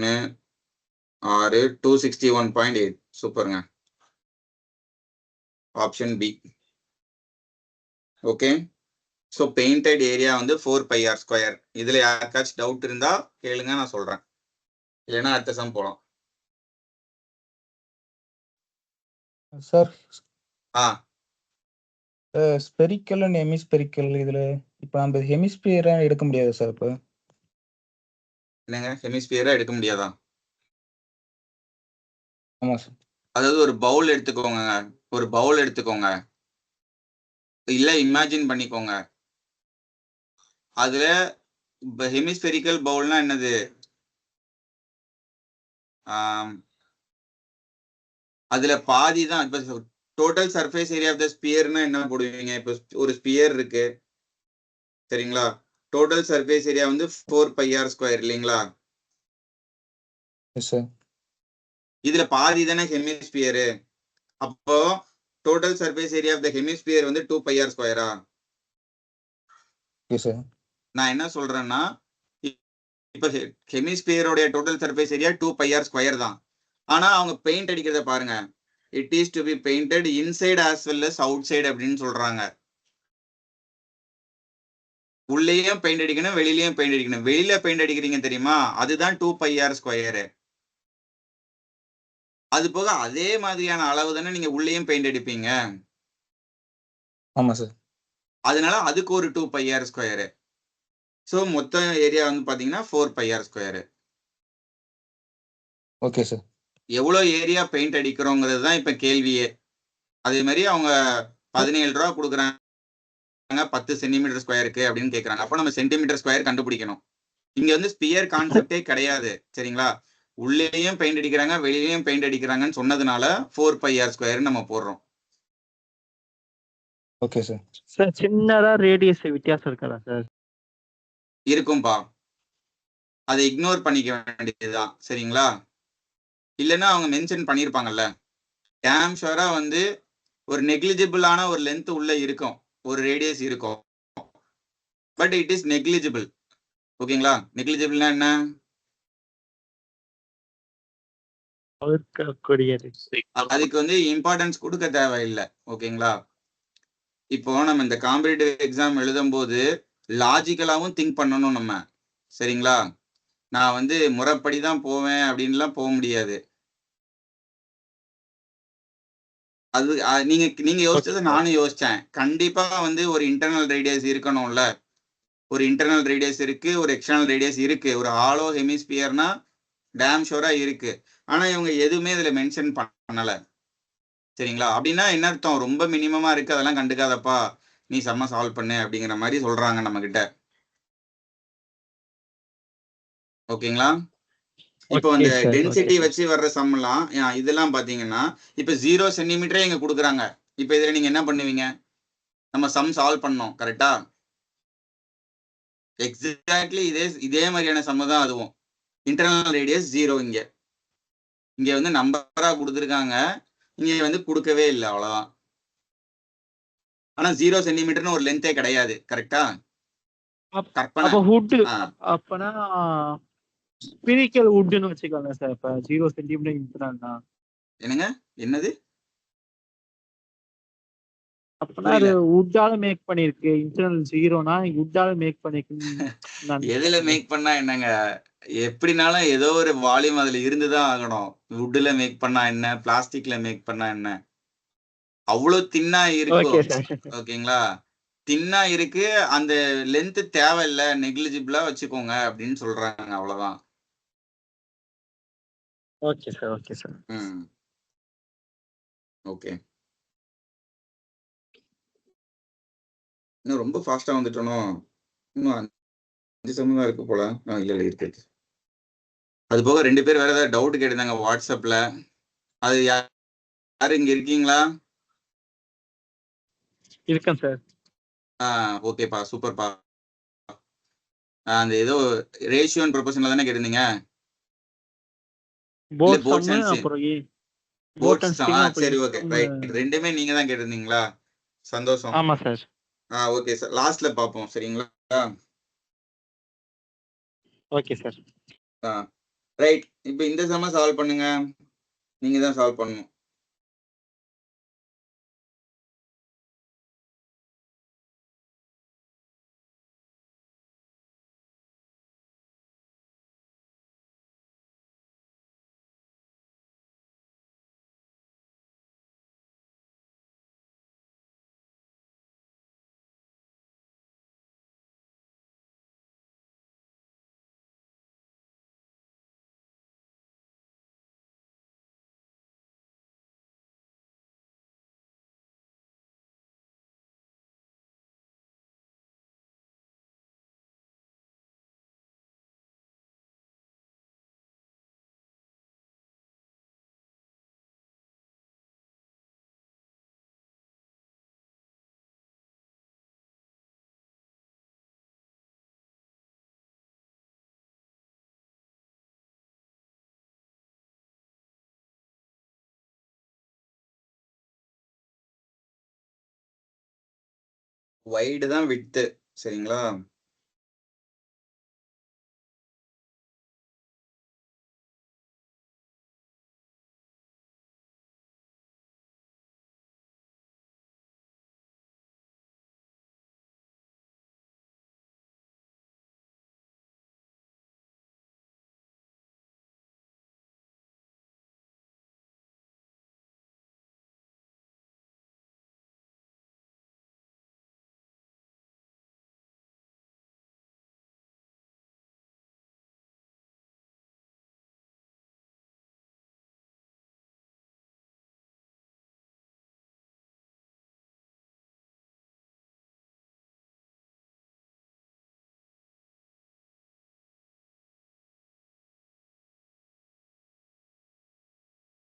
S1: 6 261.8. சூப்பருங்க. Option B. Okay. So painted area வந்து 4πr². இதுல யாருக்காச்சும் டவுட் இருந்தா கேளுங்க, நான் சொல்றேன். இல்லைன்னா அடுத்த சம் போலாம்.
S5: சார்
S2: ஸ்பெரிக்கல் அண்ட் ஹெமிஸ்பெரிக்கல் இதுல இப்போ நம்ம ஹெமிஸ்பியரா எடுக்க முடியாது சார். இப்போ
S1: என்னங்க ஹெமிஸ்பியரா எடுக்க முடியாதா?
S2: ஆமா சார்.
S1: அதாவது ஒரு பவுல் எடுத்துக்கோங்க, ஒரு பவுல் எடுத்துக்கோங்க, இல்ல இமேஜின் பண்ணிக்கோங்க. அதுல ஹெமிஸ்பெரிக்கல் பவுல்னா என்னது? அதுல பாதி தான். இப்ப total surface area of the ஸ்பியர்னா என்ன போடுவீங்க? இப்போ ஒரு ஸ்பியர் இருக்கு, சரிங்களா? டோட்டல் சர்ஃபேஸ் ஏரியா வந்து 4πr² இல்லைங்களா? இதுல பாதி தானே ஹெமிஸ்பியர். அப்போ total surface area of the hemisphere வந்து 2πr². நான் என்ன சொல்றேன்னா இப்ப ஹெமிஸ்பியரோட டோட்டல் சர்ஃபேஸ் ஏரியா 2πr² தான். ஆனா அவங்க பெயிண்ட் அடிக்கிறத பாருங்க. It is to be painted inside as well as out side அப்படின்னு சொல்றாங்க. உள்ளேயும் பெயிண்ட் அடிக்கணும், வெளியிலயும் பெயிண்ட் அடிக்கணும். வெளியில பெயிண்ட் அடிக்கிறீங்க தெரியுமா? அதுதான் 2πr². அது போக அதே மாதிரியான அளவு தானே நீங்க உள்ளேயும் பெயிண்ட் அடிப்பீங்க.
S2: ஆமா சார்.
S1: அதனால அதுக்கு ஒரு 2πr². ஸோ மொத்த ஏரியா வந்து பாத்தீங்கன்னா 4πr².
S2: Okay sir.
S1: எவ்வளோ ஏரியா பெயிண்ட் அடிக்கிறோங்கிறது தான் இப்ப கேள்வியே. அதே மாதிரி அவங்க 17 ரூபா கொடுக்குறாங்க 10 cm² அப்படின்னு கேட்கறாங்க. அப்போ நம்ம cm² கண்டுபிடிக்கணும். இங்க வந்து ஸ்பியர் கான்செப்டே கிடையாது. சரிங்களா? உள்ளேயும் பெயிண்ட் அடிக்கிறாங்க, வெளியிலயும் பெயிண்ட் அடிக்கிறாங்கன்னு சொன்னதுனால 4πr² நம்ம போடுறோம்.
S2: Okay sir.
S6: சார் சின்னதா ரேடியஸ் வித்தியாசம் இருக்காதா சார்?
S1: இருக்கும்பா, அதை இக்னோர் பண்ணிக்க வேண்டியதுதான். சரிங்களா? இல்லைன்னா அவங்க மென்ஷன் பண்ணியிருப்பாங்கல்ல. டேம் ஷோரா வந்து ஒரு நெக்லிஜிபிளான ஒரு லென்த் உள்ள இருக்கும், ஒரு ரேடியஸ் இருக்கும், பட் இட் இஸ் நெக்லிஜிபிள். ஓகேங்களா? நெக்லிஜிபிள்னா என்ன?
S6: தவிர்க்கக்கூடியது.
S1: அதுக்கு வந்து இம்பார்ட்டன்ஸ் கொடுக்க தேவையில்லை. ஓகேங்களா? இப்போ நம்ம இந்த காம்படிட்டிவ் எக்ஸாம் எழுதும்போது லாஜிக்கலாவும் திங்க் பண்ணணும் நம்ம. சரிங்களா? நான் வந்து முறைப்படி தான் போவேன் அப்படின்லாம் போக முடியாது. அது நீங்க யோசிச்சதை நானும் யோசிச்சேன். கண்டிப்பா வந்து ஒரு இன்டர்னல் ரேடியஸ் இருக்கணும்ல. ஒரு இன்டர்னல் ரேடியஸ் இருக்கு, ஒரு எக்ஸ்டர்னல் ரேடியஸ் இருக்கு. ஒரு ஹாலோ ஹெமிஸ்பியர்னா டேம் ஷோரா இருக்கு. ஆனா இவங்க எதுவுமே இதுல மென்ஷன் பண்ணல. சரிங்களா? அப்படின்னா என்ன அர்த்தம்? ரொம்ப மினிமமா இருக்கு, அதெல்லாம் கண்டுக்காதப்பா, நீ செம்ம சால்வ் பண்ணு அப்படிங்கிற மாதிரி சொல்றாங்க நம்ம கிட்ட. ஓகேங்களா? இப்போ அந்த
S6: Okay, sir.
S1: Density
S6: Okay, sir.
S1: வச்சு வர்ற சம்லாம் இதெல்லாம் பாத்தீங்கன்னா இப்ப 0 சென்டிமீட்டரே இங்க கொடுக்குறாங்க. இப்ப இதுல நீங்க என்ன பண்ணுவீங்க? நம்ம சம் சால்வ் பண்ணோம், கரெக்டா? எக்ஸாக்ட்லி இதே மாதிரியான சம் தான் அதுவும். இன்டர்னல் ரேடியஸ் 0 இங்க. இங்க வந்து நம்பரா கொடுத்துருக்காங்க, இங்க வந்து கொடுக்கவே இல்லை, அவ்வளவுதான். ஆனா 0 சென்டிமீட்டர்னு ஒரு லென்த்தே கிடையாது, கரெக்டா? கற்பனை.
S6: அப்ப wood
S1: ஆ,
S6: அப்பனா spherical woodன்னு வச்சுக்கோங்க சார். இப்ப 0 சென்டிமீட்டர் இன்டர்னல்னா
S1: என்னங்க? என்னது?
S6: அப்பனா அது
S1: புரியல.
S6: வுட்டால மேக் பண்ணிருக்கு. இன்டர்னல் 0னா வுட்டால மேக் பண்ணிருக்கு.
S1: எதுல மேக் பண்ணா என்னங்க? எப்படினாலும் ஏதோ ஒரு வால்யூம் அதுல இருந்துதான் ஆகணும். வுட்ல மேக் பண்ணா என்ன, பிளாஸ்டிக்ல மேக் பண்ணா என்ன, அவ்வளவு தின்னா இருக்கும்.
S6: Okay sir.
S1: ஓகேங்களா? தின்னா இருக்கு, அந்த லென்த் தேவையில்ல, நெக்லிஜிபிளா வச்சுக்கோங்க அப்படின்னு சொல்றாங்க, அவ்வளவுதான்.
S6: Okay sir. Okay sir.
S1: ம். ஓகே. இன்னும் ரொம்ப ஃபாஸ்டா வந்துட்டோனோ? இன்னும் 5 செம் தான் இருக்கு போல. இல்ல இருக்கு. அது போக 2 பேர் வேற ஏதாவது டவுட் கேட்டிருந்தாங்க வாட்ஸ்அப்ல. அது யாரு இங்க இருக்கீங்களா?
S6: இருக்கேன் சார்.
S1: ஓகேப்பா, சூப்பர்ப்பா. அந்த ஏதோ ரேஷியோ அண்ட் ப்ரொபோர்ஷன்ல தானே கேட்டிருந்தீங்க? இல்ல
S6: போட்
S1: போட்ஸ்
S6: சம்
S1: அண்ட்
S6: அப்புறம் போட்
S1: போட்ஸ்
S6: அண்ட்
S1: தான்.
S6: ஸ்டீம்
S1: சரி,
S6: அப்புறம்
S1: ஓகே, ரைட். ரெண்டுமே நீங்க தான் கேட்டிருந்தீங்களா? சந்தோஷம்.
S6: ஆமா சார்.
S1: ஓகே சார், லாஸ்ட்ல பார்ப்போம், சரிங்களா?
S6: Okay sir.
S1: ரைட். இப்போ இந்த சம சால்வ் பண்ணுங்க. நீங்க தான் சால்வ் பண்ணணும். வைடு தான் விட்டு, சரிங்களா?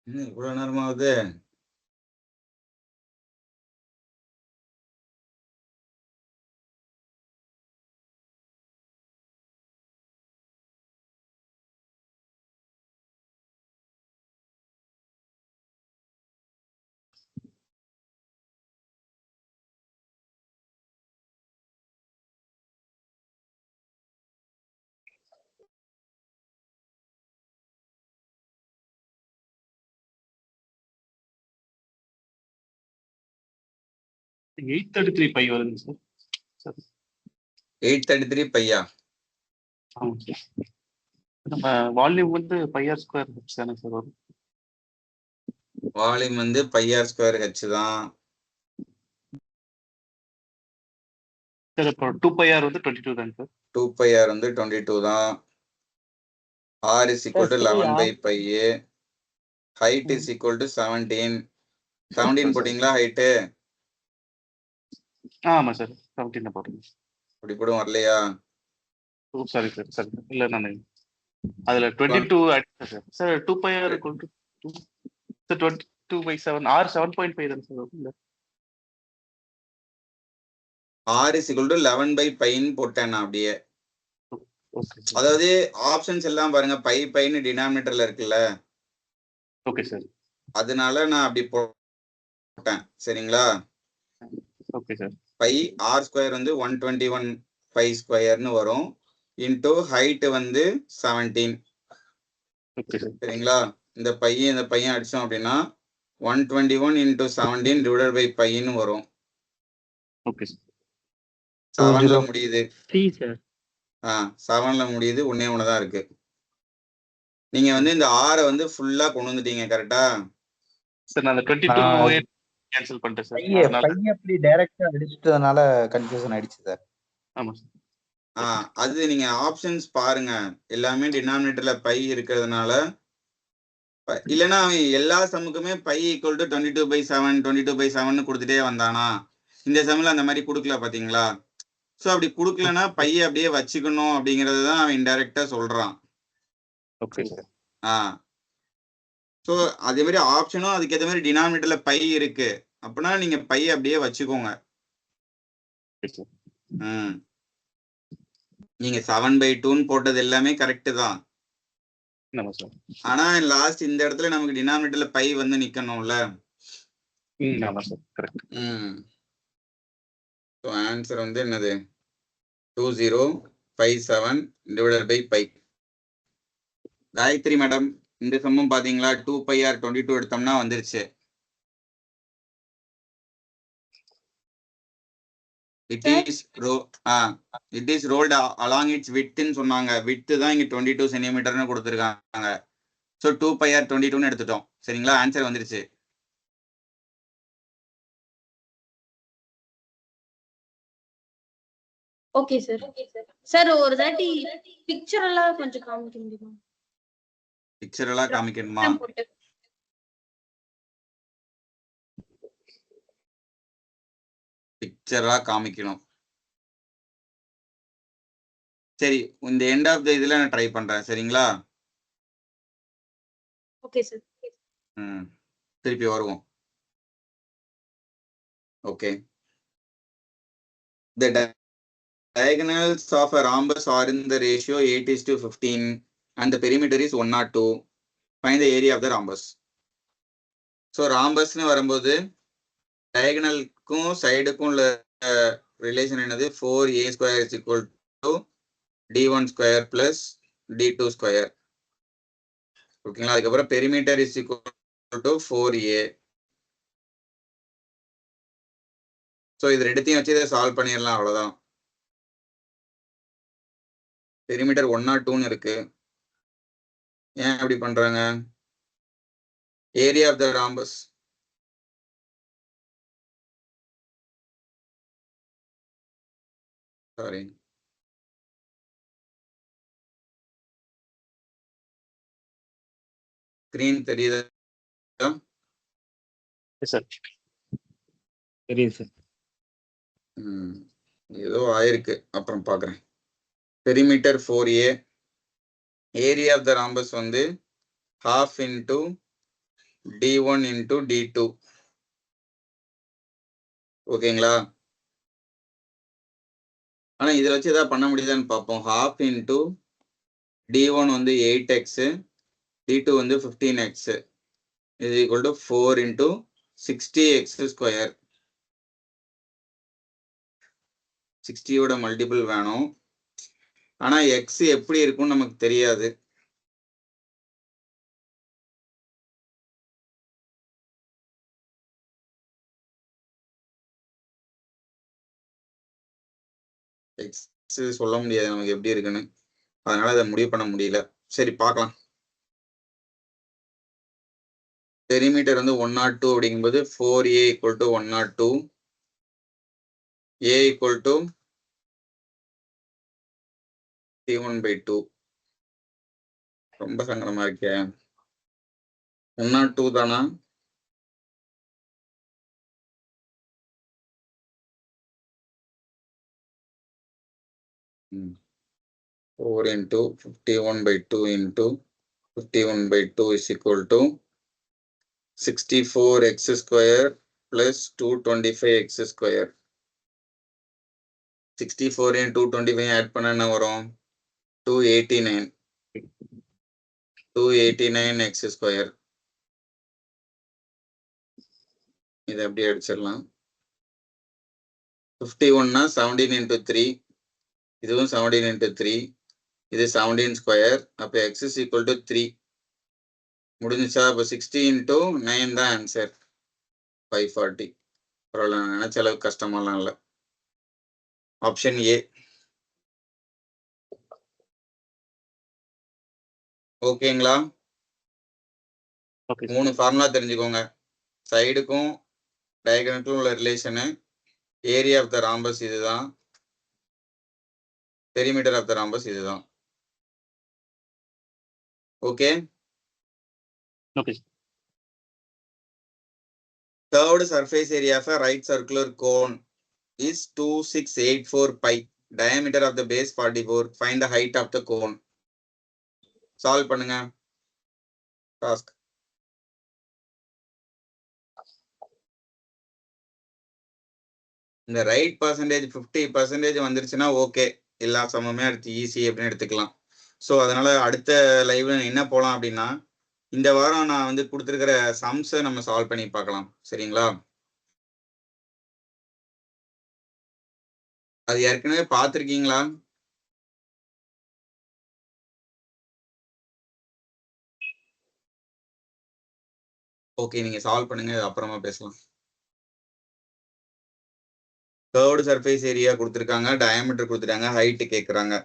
S1: என்ன இவ்வளவு நேரமாவது?
S3: 833 பை வருதுங்க சார். சார்
S1: 833 பையா?
S3: ஆமாங்க சார். நம்ம வால்யூம் வந்து பைஆர் ஸ்கொயர் ஹெச் தானே சார் வரும்.
S1: வால்யூம் வந்து பைஆர் ஸ்கொயர் ஹெச் தான்.
S3: சார் அப்புறம் 2 பைஆர் வந்து 22 தாங்க சார்.
S1: 2 பைஆர் வந்து 22 தான். r is equal to 11 by pi. height is equal to 17. 17 போட்டீங்களா ஹைட்டு?
S3: ஆமா சார் 17 போட்டுங்க.
S1: அப்படி கூட வரலையா?
S3: சாரி சார் சாரி இல்ல நான் அதுல 22 sir. Sir 2 pi r equal to 2 sir 22 by 7 r 7.5 தான் சார் வரும். இல்ல
S1: r is equal to 11 by pi ன்னு போட்டேன் நான் அப்படியே.
S3: ஓகே
S1: அதாவது ஆப்ஷன்ஸ் எல்லாம் பாருங்க பை பைன்னு டினாமினேட்டர்ல இருக்குல்ல,
S3: ஓகே சார்.
S1: அதனால நான் அப்படி போட்டேன். சரிங்களா?
S3: Okay sir.
S1: Pi R square வந்து 121 பை ஸ்கொயர்னு வரும். இன்டூ ஹைட் வந்து 17.
S3: Okay sir.
S1: சரிங்களா? இந்த பையன் அடிச்சோம் அப்படின்னா 121 இன்டூ 17 டிவைடட் பை பைன்னு வரும்.
S3: Okay sir.
S1: 7ல முடியுது.
S6: 3 சார்.
S1: 7ல முடியுது. ஒண்ணே ஒண்ணுதான் இருக்கு. நீங்க வந்து இந்த ஆரை வந்து ஃபுல்லா கொண்டு வந்துட்டீங்க கரெக்டா?
S3: சார் நான் அந்த 22 கேன்சல் பண்ணிட்டேன் சார். அதனால
S2: பையன் அப்படி டைரக்டா அடிச்சிட்டதுனால கன்ஃபியூஷன் ஆயிடுச்சு சார்.
S3: ஆமா சார்.
S1: அது நீங்க ஆப்ஷன்ஸ் பாருங்க, எல்லாமே டினாமினேட்டர்ல பை இருக்கிறதுனால. இல்லைன்னா அவன் எல்லா சம்முக்குமே பை ஈக்குவல் டு 22/7 22/7 கொடுத்துட்டே வந்தானா? இந்த சம்ல அந்த மாதிரி கொடுக்கல பாத்தீங்களா? ஸோ அப்படி கொடுக்கலன்னா பையை அப்படியே வச்சுக்கணும் அப்படிங்கறது தான் அவன் இன்டைரக்டா சொல்றான்.
S3: Okay sir.
S1: ஸோ அதே மாதிரி ஆப்ஷனும் அதுக்கேற்ற மாதிரி டினாமினேட்டர்ல பை இருக்கு அப்படின்னா நீங்க பையை அப்படியே வச்சுக்கோங்க. நீங்க 7/2 போட்டது எல்லாமே கரெக்ட் தான். ஆனா லாஸ்ட் இந்த இடத்துல நமக்கு டினாமினேட்டர்ல பை வந்து நிக்கணும்ல.
S3: ஆமா சார் கரெக்ட்.
S1: ஸோ ஆன்சர் வந்து என்னது? 2057 divided by pi. Gayathri madam இந்த சம்மம் பாத்தீங்களா? 2 πr 22 எடுத்தோம்னா வந்துருச்சு. It is rolled along its width ன்னு சொன்னாங்க. width தான் இங்க 22 சென்டிமீட்டர்னு கொடுத்துருக்காங்க. ஸோ 2 πr 22 எடுத்துட்டோம். சரிங்களா? ஆன்சர் வந்துருச்சு.
S4: Okay sir. சார் ஒரு தாட்டி பிக்சர் எல்லாம் கொஞ்சம் காமிக்க முடியுமா?
S1: பிக்சர் எல்லாம் காமிக்கணுமா? பிக்சரா காமிக்கணும். சரி, இந்த எண்ட் ஆஃப் த இதுல நான் ட்ரை பண்றேன். சரிங்களா?
S4: Okay sir.
S1: திருப்பி வருவோம். Okay. The diagonals of a rhombus are in the ratio 8:15 and the perimeter is 102. Find the area of the rhombus. So rhombus னு வரும்போது டயகனலுக்கும் சைடுக்கும் உள்ள ரிலேஷன் என்னது? 4a square is equal to d1 square plus d2 square. ஓகேங்களா? அதுக்கப்புறம் perimeter is equal to 4a. So இது ரெண்டுத்தையும் வச்சு இதை சால்வ் பண்ணிடலாம். அவ்வளோதான். பெரிமீட்டர் 102 இருக்கு. ஏன் அப்படி பண்றாங்க? Area of the rhombus sorry screen தெரியுதா?
S3: சார்
S2: தெரியுது சார்.
S1: ஏதோ ஆயிருக்கு, அப்புறம் பார்க்குறேன். Perimeter 4a, area of the rhombus வந்து half into d1 into d2. ஓகேங்களா? ஆனா இதில் வச்சு ஏதாவது பண்ண முடியுதான்னு பார்ப்போம். half into d1 வந்து 8x, d2 வந்து 15x is equal to 4 into 60x square. 60யோட multiple வேணும். ஆனா x எப்படி இருக்கும்னு நமக்கு தெரியாது. எக்ஸ் சொல்ல முடியாது நமக்கு எப்படி இருக்குன்னு, அதனால அதை முடிவு பண்ண முடியல. சரி பார்க்கலாம். பெரிமீட்டர் வந்து 102 அப்படிங்கும்போது 4a = 102, a = T1/2. ரொம்ப சங்கடமா இருக்கே. 102 தானா? ம். 4 × 51/2 × 51/2 is equal to 64x² plus 225x². 64 and 225 add பண்ணா என்ன வரும்? 289. 289x². இதை அப்படியே அடிச்சிடலாம். 51னா 17 × 3, இதுவும் 17 × 3, இது 17². அப்போ x is equal to 3. முடிஞ்சிச்சா? அப்போ 60 × 9 தான் ஆன்சர். 540. பரவாயில்ல, நான் நினைச்ச அளவுக்கு கஷ்டமாலாம் இல்லை. Option A. ஓகேங்களா?
S3: ஓகே
S1: 3 ஃபார்முலா தெரிஞ்சுக்கோங்க. சைடுக்கும் டயகனலுக்கும் உள்ள relation, area of the rhombus இதுதான், பெரிமீட்டர் ஆஃப் த ராம்பஸ் இதுதான். Okay.
S3: Okay
S1: Curved surface area of a right circular cone is 2684 pi. Diameter of the base 44. Find the height of the cone. Solve பண்ணுங்க. Task. இந்த right percentage 50% வந்துருச்சுன்னா okay, எல்லா சமமே அடுத்து easy அப்படின்னு எடுத்துக்கலாம். So அதனால அடுத்த லைவ்ல என்ன போகலாம் அப்படின்னா, இந்த வாரம் நான் வந்து கொடுத்துருக்கிற சம்ஸை நம்ம சால்வ் பண்ணி பார்க்கலாம். சரிங்களா? அது ஏற்கனவே பார்த்துருக்கீங்களா? ஓகே, நீங்க சால்வ் பண்ணுங்க, அப்புறமா பேசலாம். கர்வ்டு சர்ஃபேஸ் ஏரியா கொடுத்துருக்காங்க, டயாமீட்டர் கொடுத்துட்டாங்க, ஹைட் கேட்குறாங்க.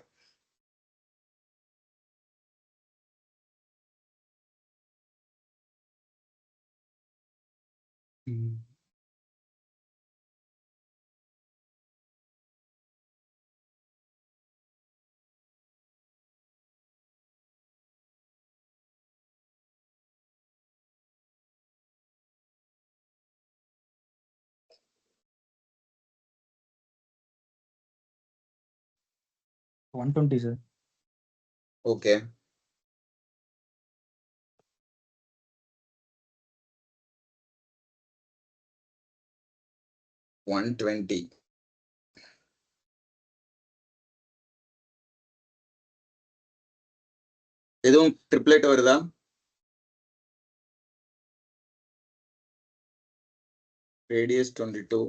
S2: One twenty sir.
S1: Okay, one 20. எதுவும் ட்ரிப்ளெட் வருதா? ரேடியஸ் 22.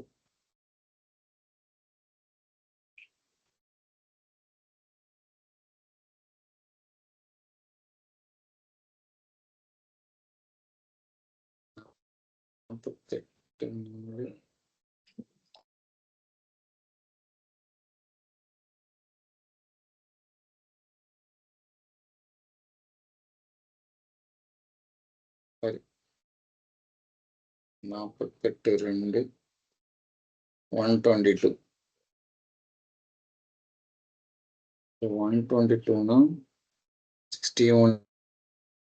S1: சரி, 48 122. 122னா 61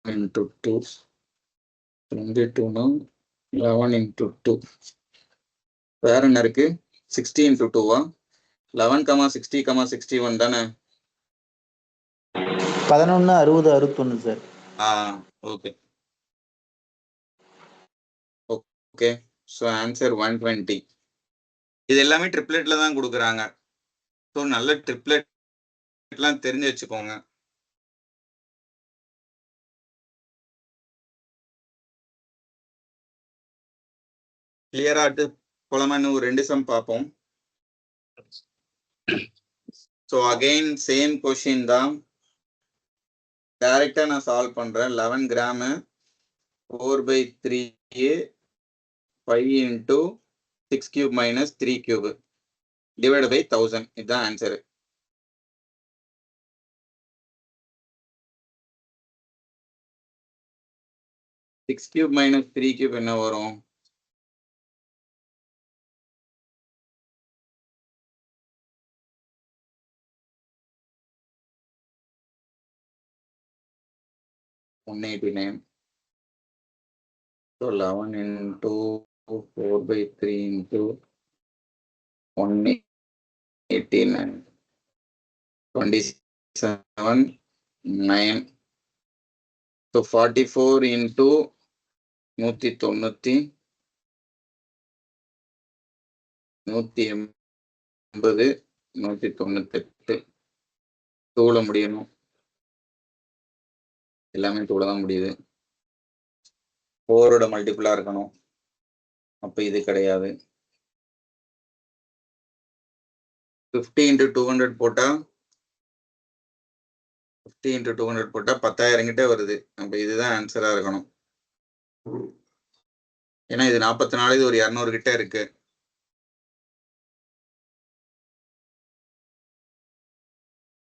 S1: × 2, 22னா 11 × 2. வேற என்ன இருக்கு? 60 × 2வா? 11, 60, 61 தானே?
S5: 11, 60, 61 sir.
S1: Okay okay. So answer 120. இது எல்லாமே ட்ரிப்ளெட்ல தான் கொடுக்குறாங்க. ஸோ நல்ல ட்ரிப்ளெட்லாம் தெரிஞ்சு வச்சுக்கோங்க. கிளியராட்டு போலாமா? இன்னும் ஒரு 2 சம் பார்ப்போம். ஸோ அகெயின் சேம் கொஷின் தான், டைரக்டா நான் சால்வ் பண்றேன். 11 கிராமு 4/3 5 × 6³ - 3³ டிவைட் பை 1000. இதுதான் answer. Six cube minus 3 cube என்ன வரும்? One 89. So 11 into 4/3 into 189. 27 9. So 44 into 190 180 198. தூள முடியணும். எல்லாமே தூள தான் முடியுது. 4ஓட மல்டிபிளா இருக்கணும். அப்ப இது கிடையாது. 50 into 200 போட்டா 50 into 200 போட்டா 10,000 கிட்ட வருது. அப்ப இதுதான் ஆன்சரா இருக்கணும். ஏன்னா இது 44, இது ஒரு 200 கிட்ட இருக்கு.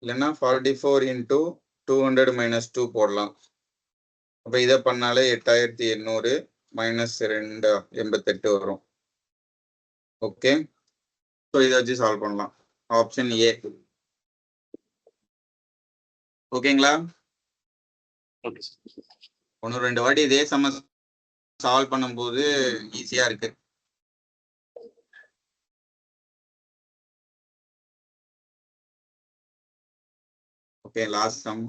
S1: இல்லைன்னா 44 into 200 minus 2 போடலாம். அப்ப இதை பண்ணாலே 8800 minus 2 88 வரும். ஓகே, ஸோ இதை வச்சு சால்வ் பண்ணலாம். Option A. ஓகேங்களா?
S3: Okay sir.
S1: 1-2 வாட்டி இதே சம சால்வ் பண்ணும்போது ஈஸியா இருக்கு. Okay, last some.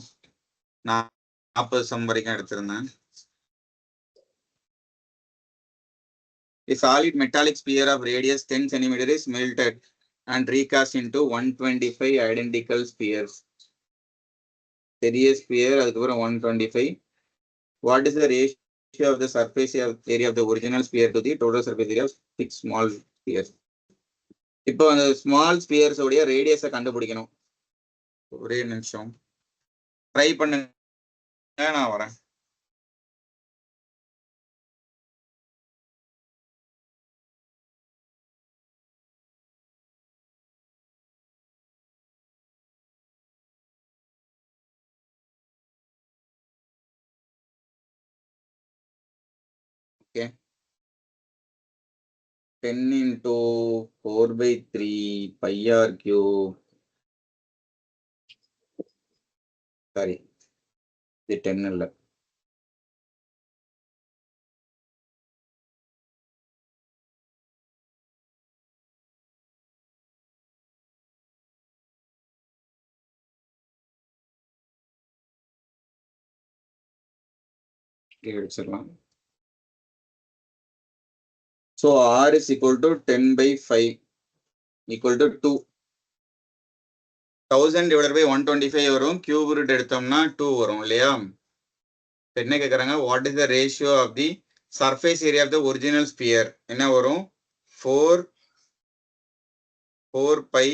S1: நான் 40 சம் வரைக்கும் எடுத்திருந்தேன். A solid metallic sphere of radius 10 cm is melted and recast into 125 identical spheres. பெரிய sphere, அதுக்கப்புறம் 125. What is the ratio of the surface area of the original sphere to the total surface area of 6 small spheres? இப்போ அந்த small Spears உடைய ரேடியஸை கண்டுபிடிக்கணும். ஒரே நிமிஷம் try பண்ணுங்க, நான் வரேன். Okay. 10 into 4/3 pi r cube. Sorry, இது 10 இல்ல. எடுத்துக்கலாம். So r is equal to 10/5 equal to 2. 1000 divided by 125 வரும். கியூப் ரூட் எடுத்தோம்னா 2 வரும் இல்லையா? என்ன கேட்குறாங்க? What is the ratio of the surface area of the original sphere? என்ன வரும்? 4 pi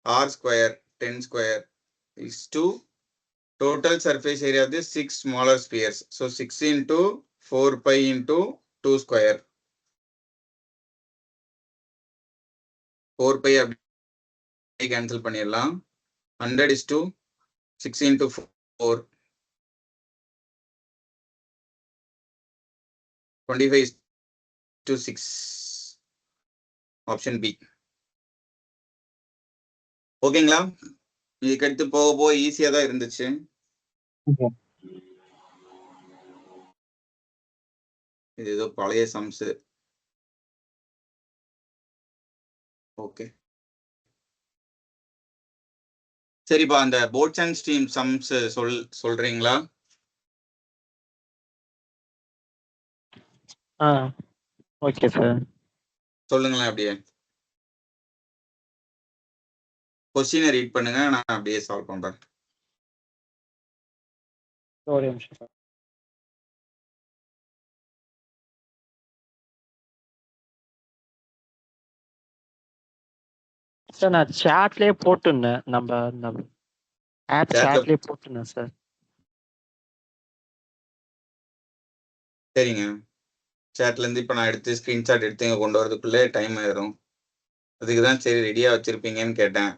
S1: r square 10 square is to total surface area of the 6 smaller spheres. So 6 into 4 pi into 2 square. 4 pi அப்படி cancel பண்ணிடலாம். 100 is to 6 into 4. 25 is to 6. Option B. ஓகேங்களா? இதுக்கு அடுத்து போக போக ஈஸியா தான் இருந்துச்சு. இது ஏதோ பழைய சம்ஸ். ஓகே, சரிப்பா. அந்த போட்ஸ் அண்ட் ஸ்ட்ரீம் சம்ஸ் சொல்றீங்களா?
S6: Okay sir.
S1: சொல்லுங்களேன். அப்படியே கொஸ்டினை ரீட் பண்ணுங்க, நான் அப்படியே சால்வ் பண்றேன்.
S6: ஒரு நிமிஷம் சார். சார் நான் சாட்லயே போட்டுருந்தேன். நம்ம ஆப் சாட்லயே போட்டுருந்தேன் சார்.
S1: சரிங்க, சேட்ல இருந்து இப்ப நான் எடுத்து ஸ்கிரீன்ஷாட் எடுத்து இங்க கொண்டு வரதுக்குள்ளே டைம் ஆயிரும். அதுக்கு தான் சரி ரெடியா வச்சிருப்பீங்கன்னு கேட்டேன்.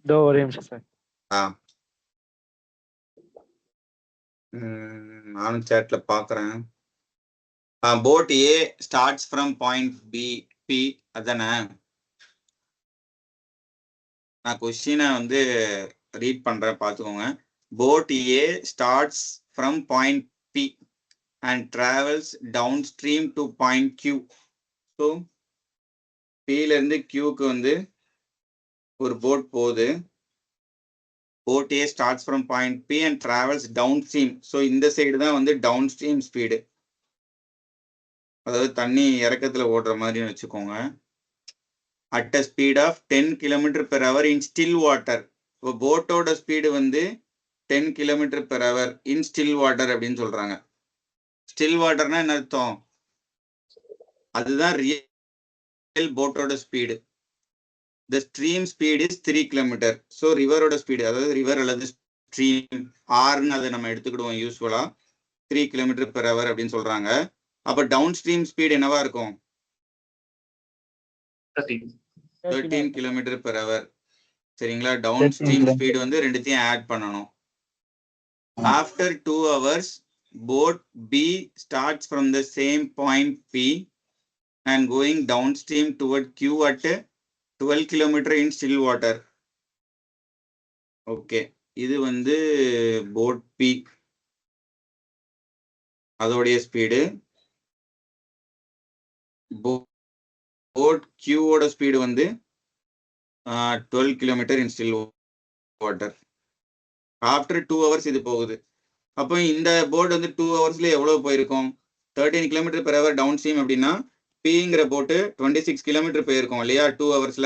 S6: இதோ ஒரே நிமிஷம் சார்.
S1: நானும் சேட்ல பாக்குறேன். Boat A starts from point P அதானே? நான் கொஸ்டினை வந்து ரீட் பண்றேன், பார்த்துக்கோங்க. Boat A starts from point P and travels downstream to point Q. So பில இருந்து கியூக்கு வந்து ஒரு போட் போகுது. Boat A starts from point P and travels downstream. So இந்த சைடு தான் வந்து டவுன் ஸ்ட்ரீம் ஸ்பீடு, அதாவது தண்ணி இறக்கத்துல ஓடுற மாதிரி வச்சுக்கோங்க. At a speed of 10 km/h in still water. இப்போ போட்டோட ஸ்பீடு வந்து 10 km/h இன் ஸ்டில் வாட்டர் அப்படின்னு சொல்றாங்க. ஸ்டில் வாட்டர்னா என்ன அர்த்தம்? அதுதான் ரியல் போட்டோட speed. The stream speed is 3 km. So ரிவரோட ஸ்பீடு, அதாவது ரிவர் அல்லது ஸ்ட்ரீம் ஆர்ன்னு அதை நம்ம எடுத்துக்கிடுவோம் யூஸ்வலா. 3 km/h அப்படின்னு சொல்றாங்க. அப்ப டவுன் ஸ்ட்ரீம் ஸ்பீடு என்னவா இருக்கும்? 13 km/h. சரிங்களா? டவுன் ஸ்ட்ரீம் ஸ்பீடு வந்து ரெண்டுத்தையும் ஆட் பண்ணணும். After 2 hours boat B starts from the same point P and going downstream toward Q at 12 km in still water. Okay, இது வந்து போட் பி, அதோடைய speed. Boat கியூவோட speed வந்து 12 km in still water. After 2 hours இது போகுது. அப்போ இந்த boat வந்து 2 hours எவ்வளவு போயிருக்கும்? 13 km/h டவுன் ஸ்ட்ரீம் அப்படின்னா பிங்கிற போட்டு 26 km போயிருக்கும் இல்லையா 2 hours?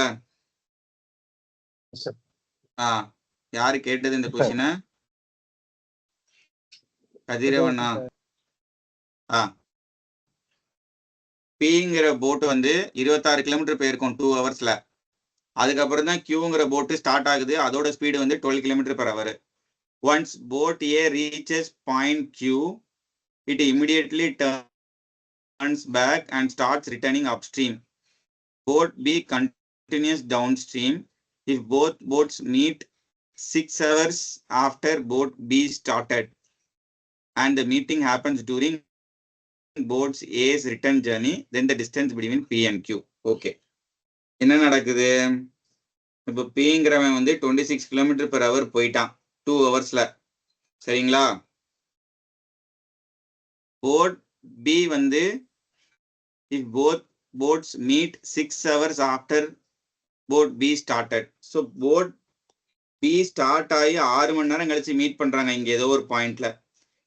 S1: யாரு கேட்டது இந்த கொஸ்டினை? கதிரவனா? பிங்கிற போட்டு வந்து 26 km போயிருக்கும் 2 hours. அதுக்கப்புறம் தான் கியூங்கிற போட்டு ஸ்டார்ட் ஆகுது, அதோட ஸ்பீடு வந்து 12 km/h. Once boat A reaches point Q, it immediately turns back and starts returning upstream. Boat B continues downstream. If both boats meet 6 hours after boat B started, and the meeting happens during boats A's return journey, then the distance between P and Q. Okay. என்ன நடக்குது? இப்போ பிங்கிறவன் வந்து 26 km/h போயிட்டான் 2 hours. சரிங்களா? Boat B வந்து if both boats meet 6 hours after boat B started. So boat B start ஆகி 6 மணி நேரம் கழிச்சு மீட் பண்றாங்க இங்க ஏதோ ஒரு பாயிண்ட்ல.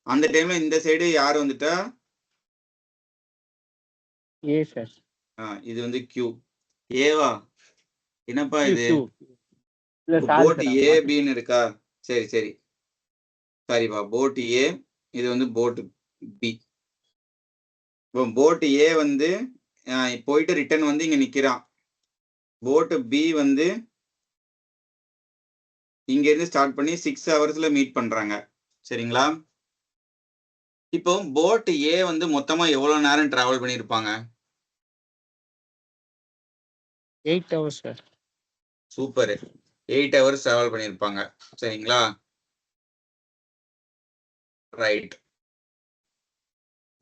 S1: அந்த டைம்ல இந்த சைடு யார் வந்துட்டா?
S6: ஏ சார்.
S1: இது வந்து கியூ. ஏவா? என்னப்பா இது?
S6: இல்ல
S1: போட் ஏ பின்னு இருக்கா? சரி சரி சரிப்பா, போட் ஏ, இது வந்து போட் பி. இப்போ போட் ஏ வந்து போயிட்டு ரிட்டர்ன் வந்து இங்க நிக்கிறான். போட் பி வந்து இங்க இருந்து ஸ்டார்ட் பண்ணி 6 hours மீட் பண்றாங்க. சரிங்களா? இப்போ போட் ஏ வந்து மொத்தமா எவ்வளவு நேரம் டிராவல் பண்ணிருப்பாங்க?
S6: 8 hours sir.
S1: Super, 8 hours travel பண்ணிருப்பாங்க. சரிங்களா? ரைட்.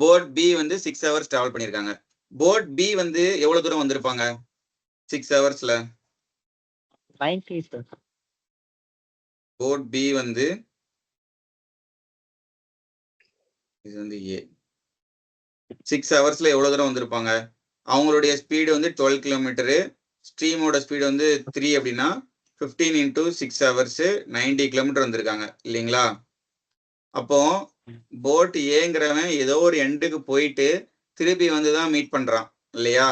S1: போட் பி வந்து 6 hours டிராவல் பண்ணிருக்காங்க. போட் பி வந்து எவ்வளவு தூரம் வந்திருப்பாங்க 6 hours?
S6: 90 சார்.
S1: போட் பி வந்து இது வந்து ஏ 6 hours எவ்வளவு தூரம் வந்திருப்பாங்க? அவங்களுடைய ஸ்பீடு வந்து 12 km, ஸ்ட்ரீமோட ஸ்பீடு வந்து 3 அப்படின்னா 15 into 6 hours 90 km வந்திருக்காங்க இல்லைங்களா? அப்போ போட் ஏங்கிறவன் ஏதோ ஒரு எண்டுக்கு போயிட்டு திருப்பி வந்துதான் மீட் பண்றான் இல்லையா?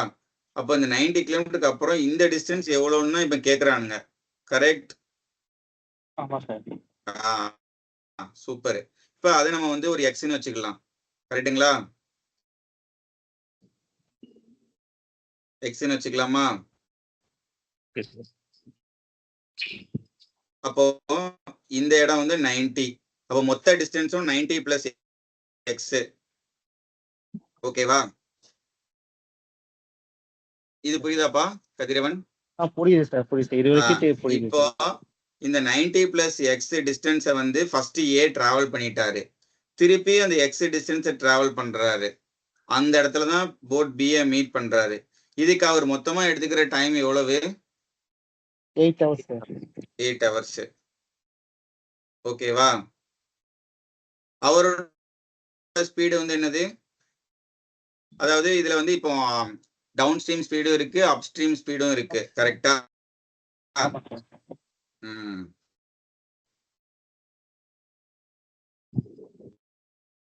S1: அப்போ இந்த 90 km அப்புறம் இந்த டிஸ்டன்ஸ் எவ்வளவுன்னு இப்ப கேக்குறானுங்க. கரெக்ட்?
S6: ஆமா சார்.
S1: சூப்பர். இப்ப அதை நம்ம வந்து ஒரு எக்ஸ்ன்னு வச்சுக்கலாம். கரெக்டுங்களா? எக்ஸ்ன்னு வச்சுக்கலாமா? அப்போ இந்த இடம் வந்து 90. அப்போ மொத்த டிஸ்டன்ஸும் 90 + x. ஓகேவா? இது புரியுதாப்பா கதிரவன்?
S6: புரியுது சார், புரியுது. இது வரைக்கும் புரியுது
S1: இப்போ
S6: சார்.
S1: இந்த 90 பிளஸ் எக்ஸ் டிஸ்டன்ஸை வந்து ஃபர்ஸ்ட் ஏ டிராவல் பண்ணிட்டாரு, திருப்பி அந்த எக்ஸ் டிஸ்டன்ஸை டிராவல் பண்றாரு, அந்த இடத்துல தான் போட் பியை மீட் பண்றாரு. இதுக்கு அவர் மொத்தமா எடுத்துக்கிற டைம் எவ்வளவு?
S6: 8 hours சார்.
S1: 8 hours. ஓகேவா? அவரோட ஸ்பீடு வந்து என்னது? அதாவது இதுல வந்து இப்போ டவுன் ஸ்ட்ரீம் ஸ்பீடும் இருக்கு, அப் ஸ்ட்ரீம் ஸ்பீடும் இருக்கு, கரெக்டா?
S6: ஆமா சார்.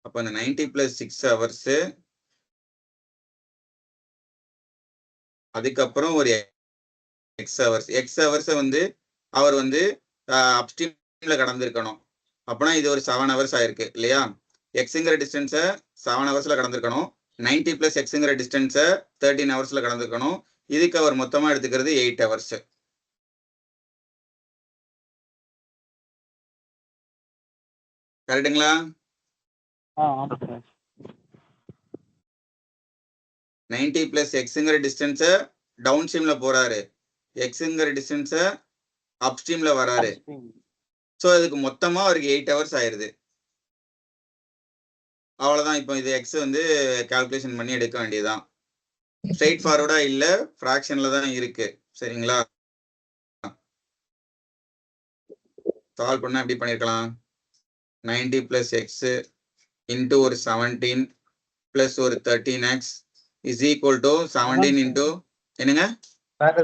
S1: அப்ப அந்த 90 பிளஸ் 6 hours, அதுக்கப்புறம் ஒரு எக்ஸ் ஹவர்ஸ் வந்து அவர் வந்து அப்ஸ்ட்ரீம்ல கடந்திருக்கணும். அப்பனா இது ஒரு 7 hours ஆயிருக்கு இல்லையா? எக்ஸுங்கிற டிஸ்டன்ஸை 7 hours கடந்திருக்கணும். 90 பிளஸ் எக்ஸுங்கிற டிஸ்டன்ஸை 13 hours கடந்திருக்கணும். இதுக்கு அவர் மொத்தமா எடுத்துக்கிறது 8 hours. கரெக்டுங்களா?
S6: ஆமா சார்.
S1: 90 பிளஸ் எக்ஸுங்கிற டிஸ்டன்ஸை டவுன் ஸ்ட்ரீம்ல போறாரு, எக்ஸுங்கிற டிஸ்டன்ஸை அப் ஸ்ட்ரீம்ல வராரு. ஸோ அதுக்கு மொத்தமா அவருக்கு 8 hours ஆயிருது. அவ்வளவுதான். இப்போ இது எக்ஸ் வந்து கால்குலேஷன் பண்ணி எடுக்க வேண்டியதுதான். ஸ்ட்ரெயிட் ஃபார்வர்டா இல்ல, ஃபிராக்ஷன்ல தான் இருக்கு. சரிங்களா? சால்வ் பண்ணா எப்படி பண்ணிருக்கலாம்? 90 பிளஸ் எக்ஸ் இன்டூ ஒரு 17 பிளஸ் ஒரு 13x is equal to 17 into என்னங்க?
S2: 7.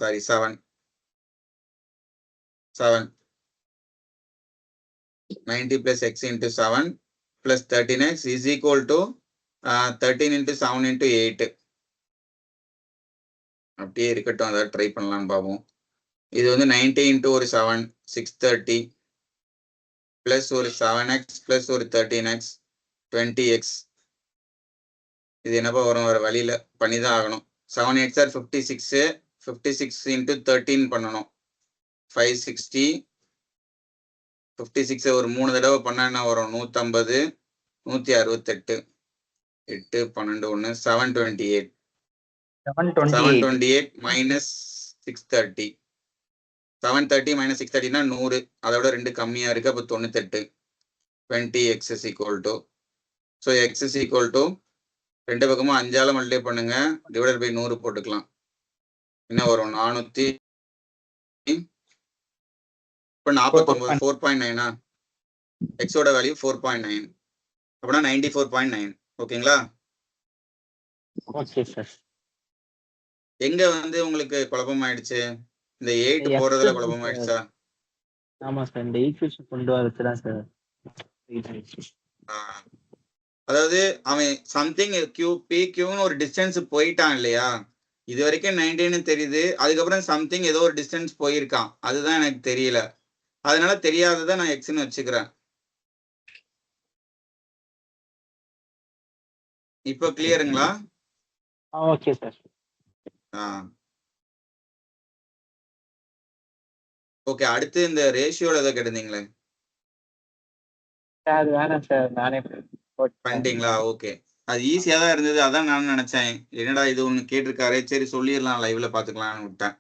S1: Sorry 7. 90 plus x into 7 plus 13x is equal to 13 into 7 into 8. அப்படியே இருக்கட்டும், அதை ட்ரை பண்ணலாம்னு பார்ப்போம். இது வந்து 90 into ஒரு 7 630 plus ஒரு 7x plus ஒரு 13x 20x. இது என்னப்பா வரும்? வர வழியில பண்ணி தான் ஆகணும். 7 8 56, 56 into 13 பண்ணணும், 560. 56 ஒரு 3 தடவை பண்ணா என்ன வரும்? 150, 168, 8 12 1 728. 728 minus 630. 730 minus 630 100. அதோட 2 கம்மியா இருக்கு, அப்போ 98. 20x is equal to, so x is equal to ரெண்டு பக்கமும் 5ஆல மல்டிப்ளை பண்ணுங்க, டிவைடட் பை 100 போட்டுக்கலாம். என்ன வரும்? 400. இப்போ 49 4.9. எக்ஸோட வேல்யூ 4.9. அப்படின்னா 94.9. ஓகேங்களா?
S6: Okay sir.
S1: எங்க வந்து உங்களுக்கு குழப்பம் ஆயிடுச்சு? இந்த 8 போறதுல குழப்பம் ஆயிடுச்சா?
S6: ஆமா சார், இந்த ஈக்குவேஷன் கொண்டு வரதுதான் சார்.
S1: அதாவது அவன் சம்திங் கியூன்னு ஒரு டிஸ்டன்ஸ் போயிட்டான் இல்லையா? இது வரைக்கும் 19 தெரியுது, அதுக்கப்புறம் சம்திங் ஏதோ ஒரு டிஸ்டன்ஸ் போயிருக்கான், அதுதான் எனக்கு தெரியல. அதனால தெரியாததை நான் எக்ஸ்ன்னு வச்சுக்கிறேன். இப்போ கிளியருங்களா?
S6: Okay sir.
S1: ஓகே, அடுத்து இந்த ரேஷியோல ஏதோ கேட்டிருந்தீங்களே
S6: சார், வேணாம் சார், நானே
S1: பண்ணிட்டீங்களா? ஓகே, அது ஈஸியா தான் இருந்தது, அதான் நான் நினைச்சேன் என்னடா இது ஒண்ணு கேட்டிருக்காரு, சரி சொல்லிடலாம் லைவ்ல பாத்துக்கலாம்னு விட்டேன்.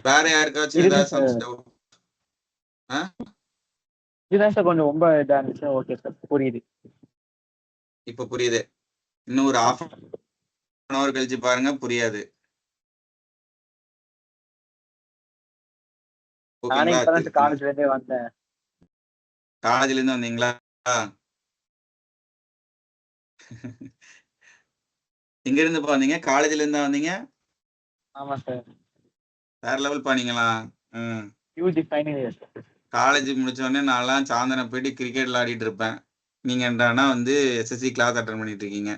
S1: வேற யாருக்காச்சும் ஏதாவது டவுட்?
S6: இதுதான் சார் கொஞ்சம் ரொம்ப இதா இருந்துச்சு. ஓகே சார், புரியுது.
S1: இப்ப புரியுது. இன்னும் ஒரு half an hour கழிச்சு பாருங்க, புரியாது.
S6: நானே இப்பதான் காலேஜ்ல இருந்தே வந்தேன்.
S1: காலேஜ்ல இருந்து வந்தீங்களா? எங்க இருந்து வந்தீங்க? காலேஜ்ல இருந்தா வந்தீங்க?
S6: ஆமா சார்.
S1: வேற லெவல் பண்ணீங்களா?
S6: UG final year.
S1: காலேஜ் முடிச்ச உடனே நான்லாம் சாயந்தரம் போயிட்டு கிரிக்கெட் விளையாடிட்டு இருப்பேன். நீங்க என்னன்னா வந்து எஸ்எஸ்சி கிளாஸ் அட்டன் பண்ணிட்டு இருக்கீங்க.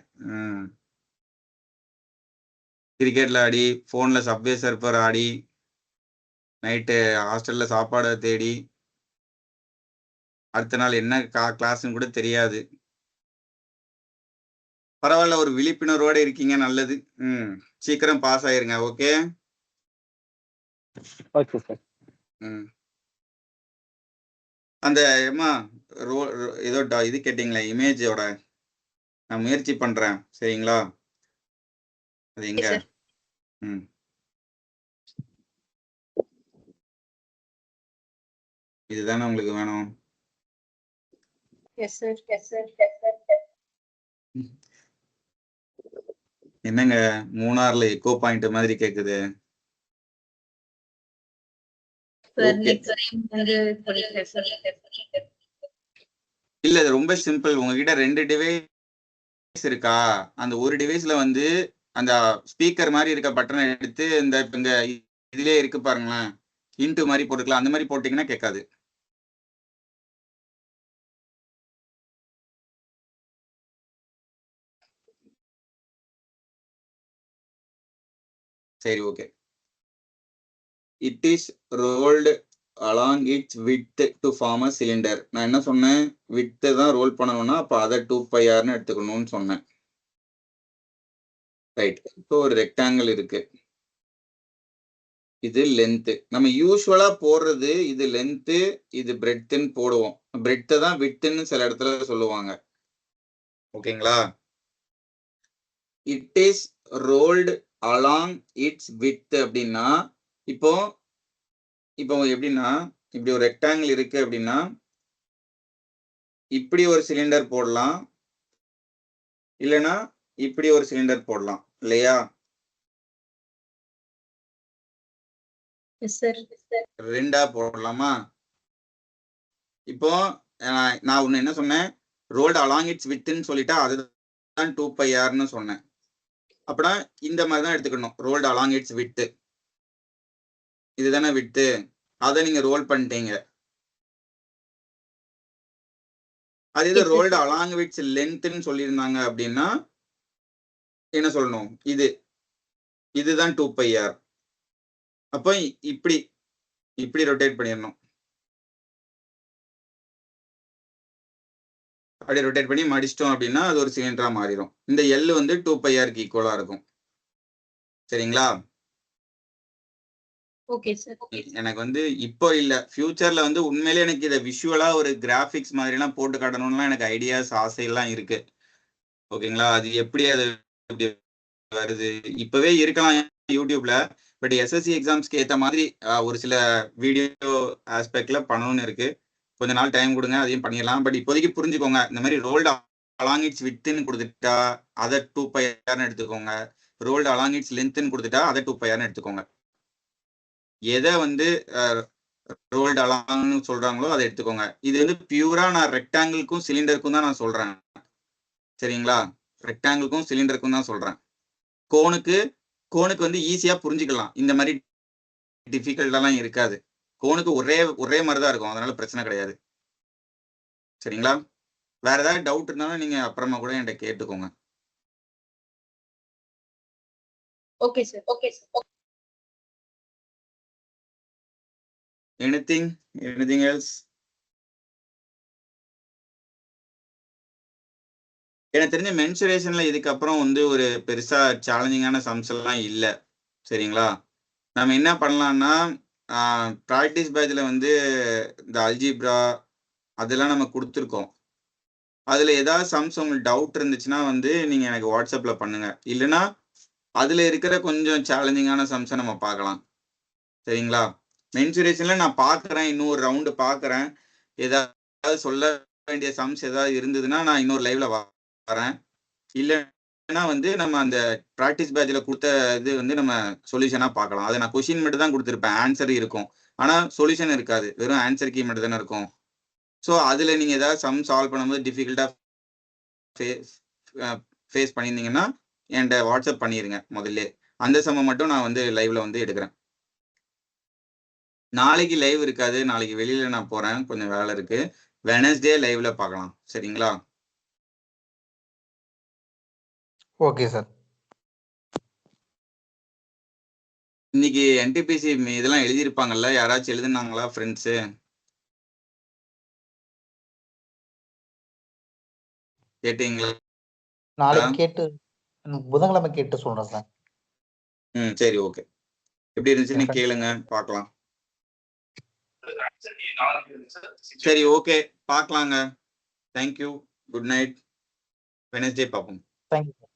S1: கிரிக்கெட்ல ஆடி, போன்ல சப்வே சர்ஃபர் ஆடி, நைட்டு ஹாஸ்டல்ல சாப்பாடை தேடி, அடுத்த நாள் என்ன கிளாஸ்ன்னு கூட தெரியாது. பரவாயில்ல, ஒரு விழிப்புணர்வோட இருக்கீங்க, நல்லது. சீக்கிரம் பாஸ் ஆயிருங்க. Okay
S6: okay sir.
S1: அந்த ஏமா ஏதோ இது கேட்டீங்களா இமேஜோட நான் முயற்சி பண்றேன். சரிங்களா? அது எங்க?
S4: sir.
S1: ம். இதுதானே உங்களுக்கு வேணும்?
S4: Yes, sir.
S1: என்னங்க மூணார்ல எக்கோ பாயிண்ட் மாதிரி கேக்குது?
S4: Sir,
S1: Okay.
S4: next time வந்து சொல்லிட்டேன் sir.
S1: இல்ல இது ரொம்ப சிம்பிள். உங்ககிட்ட 2 டிவைஸ் இருக்கா? அந்த ஒரு டிவைஸ்ல வந்து அந்த ஸ்பீக்கர் மாதிரி இருக்க பட்டனை எடுத்து இந்த இங்க இதுலயே இருக்கு பாருங்களேன், இன்ட்டு மாதிரி போட்டுக்கலாம். அந்த மாதிரி போட்டீங்கன்னா கேட்காது. சரி, okay. It is rolled along its width to form a cylinder. நான் என்ன சொன்னேன்? width தான் ரோல் பண்ணணும்னா அப்ப அதை 2πrன்னு எடுத்துக்கணும்னு சொன்னேன். ரைட். இப்போ ஒரு ரெக்டாங்கிள் இருக்கு. இது லென்த். நம்ம யூசுவலா போடுறது இது லென்த், இது பிரெட்த்ன்னு போடுவோம். பிரெட் தான் விட்த்ன்னு சில இடத்துல சொல்லுவாங்க. ஓகேங்களா? It is rolled along its width அப்படின்னா இப்போ எப்படின்னா இப்படி ஒரு ரெக்டாங்கிள் இருக்கு அப்படின்னா இப்படி ஒரு சிலிண்டர் போடலாம், இல்லைன்னா இப்படி ஒரு சிலிண்டர் போடலாம் இல்லையா?
S4: Yes, sir.
S1: ரெண்டா போடலாமா? இப்போ நான் ஒண்ணு என்ன சொன்னேன்? ரோல்டு அலாங் இட்ஸ் வித்ன்னு சொல்லிட்டா அதுதான் 2πrன்னு சொன்னேன். அப்படின்னா இந்த மாதிரி தான் எடுத்துக்கணும். ரோல்டு அலாங் இட்ஸ் வித், இதுதானே வித்து. அதை நீங்க ரோல் பண்ணிட்டீங்க. அது இது ரோல்டு அலாங் விட்ஸ் லென்த்ன்னு சொல்லியிருந்தாங்க அப்படின்னா என்ன சொல்லணும்? இதுதான் 2πr. அப்போ இப்படி ரொட்டேட் பண்ணிடணும். அப்படி ரொட்டேட் பண்ணி மடிச்சிட்டோம் அப்படின்னா அது ஒரு சிலிண்டரா மாறிடும். இந்த எல் வந்து 2πrக்கு ஈக்குவலா இருக்கும். சரிங்களா?
S4: Okay, sir.
S1: எனக்கு வந்து இப்போ இல்ல, ஃபியூச்சர்ல வந்து உண்மையிலேயே எனக்கு இதை விஷுவலா ஒரு கிராபிக்ஸ் மாதிரி எல்லாம் போட்டு காட்டணும்லாம் எனக்கு ஐடியாஸ் ஆசையெல்லாம் இருக்கு. ஓகேங்களா? அது எப்படி வருது இப்பவே இருக்கலாம் யூடியூப்ல. பட் எஸ்எஸ்சி எக்ஸாம்ஸ்க்கு ஏற்ற மாதிரி ஒரு சில வீடியோ ஆஸ்பெக்ட்ல பண்ணணும்னு இருக்கு. கொஞ்ச நாள் டைம் கொடுங்க, அதையும் பண்ணிடலாம். பட் இப்போதைக்கு புரிஞ்சுக்கோங்க, இந்த மாதிரி ரோல்டு அலாங் இட்ஸ் வித்ன்னு கொடுத்துட்டா அதை 2πrன்னு எடுத்துக்கோங்க. ரோல்டு அலாங் இட்ஸ் லென்த்ன்னு கொடுத்துட்டா அதை 2πrன்னு எடுத்துக்கோங்க. எதை வந்து ரோல்டு அலாங்னு சொல்றாங்களோ அதை எடுத்துக்கோங்க. இது வந்து பியூரா நான் ரெக்டாங்கிளுக்கும் சிலிண்டருக்கும் தான் நான் சொல்றேன். சரிங்களா? ரெக்டாங்கிளுக்கும் சிலிண்டருக்கும் தான் சொல்றேன். கோனுக்கு வந்து ஈஸியா புரிஞ்சுக்கலாம். இந்த மாதிரி டிஃபிகல்ட்டெல்லாம் இருக்காது. கோனுக்கு ஒரே மாதிரி தான் இருக்கும். அதனால பிரச்சனை கிடையாது. சரிங்களா? வேற ஏதாவது டவுட் இருந்தாலும் நீங்க அப்புறமா கூட என்கிட்ட கேட்டுக்கோங்க.
S4: Okay, sir.
S1: Anything else? எனக்கு தெரிஞ்ச மென்சுரேஷன்ல இதுக்கப்புறம் வந்து ஒரு பெருசா சேலஞ்சிங்கான சம்ஸ் எல்லாம் இல்லை. சரிங்களா? நம்ம என்ன பண்ணலாம்னா ப்ராக்டிஸ் பேட்ச்ல வந்து இந்த அல்ஜிப்ரா அதெல்லாம் நம்ம கொடுத்துருக்கோம். அதுல ஏதாவது சம்ஸ் உங்களுக்கு டவுட் இருந்துச்சுன்னா வந்து நீங்க எனக்கு வாட்ஸ்அப்ல பண்ணுங்க. இல்லைன்னா அதுல இருக்கிற கொஞ்சம் சேலஞ்சிங்கான சம்ஸை நம்ம பார்க்கலாம். சரிங்களா? மென்சுரேஷன்ல நான் பார்க்குறேன், இன்னும் ஒரு ரவுண்டு பார்க்குறேன். ஏதாவது சொல்ல வேண்டிய சம்ஸ் ஏதாவது இருந்ததுன்னா நான் இன்னொரு லைவ்ல வரேன். இல்லைன்னா வந்து நம்ம அந்த ப்ராக்டிஸ் பேட்ச்ல கொடுத்த இது வந்து நம்ம சொல்யூஷனா பார்க்கலாம். அதை நான் கொஸ்டின் மட்டும் தான் கொடுத்துருப்பேன், ஆன்சர் இருக்கும். ஆனா சொல்யூஷன் இருக்காது, வெறும் ஆன்சர் கீ மட்டும் தானே இருக்கும். ஸோ அதுல நீங்க ஏதாவது சம் சால்வ் பண்ணும்போது டிஃபிகல்ட்டா ஃபேஸ் பண்ணியிருந்தீங்கன்னா என்கிட்ட வாட்ஸ்அப் பண்ணிடுங்க முதல்ல. அந்த சம்மை மட்டும் நான் வந்து லைவ்ல வந்து எடுக்கிறேன். நாளைக்கு லைவ் இருக்காது, நாளைக்கு வெளியில நான் போறேன், கொஞ்சம் வேலை இருக்கு. வெனஸ்டே லைவ்ல பார்க்கலாம். சரிங்களா?
S2: Okay sir.
S1: இன்னைக்கு என்டிபிசி இதெல்லாம் எழுதியிருப்பாங்கல்ல, யாராச்சும் எழுதுனாங்களா ஃப்ரெண்ட்ஸு? கேட்டீங்களா?
S5: நாளைக்கு கேட்டு புதன்கிழமை கேட்டு சொல்றேன் சார்.
S1: சரி, ஓகே. எப்படி இருந்துச்சுன்னு கேளுங்க, பார்க்கலாம். சரி, ஓகே, பார்க்கலாங்க. தேங்க்யூ. Good night. வெனஸ்டே பார்ப்போம்.
S5: தேங்க்யூ.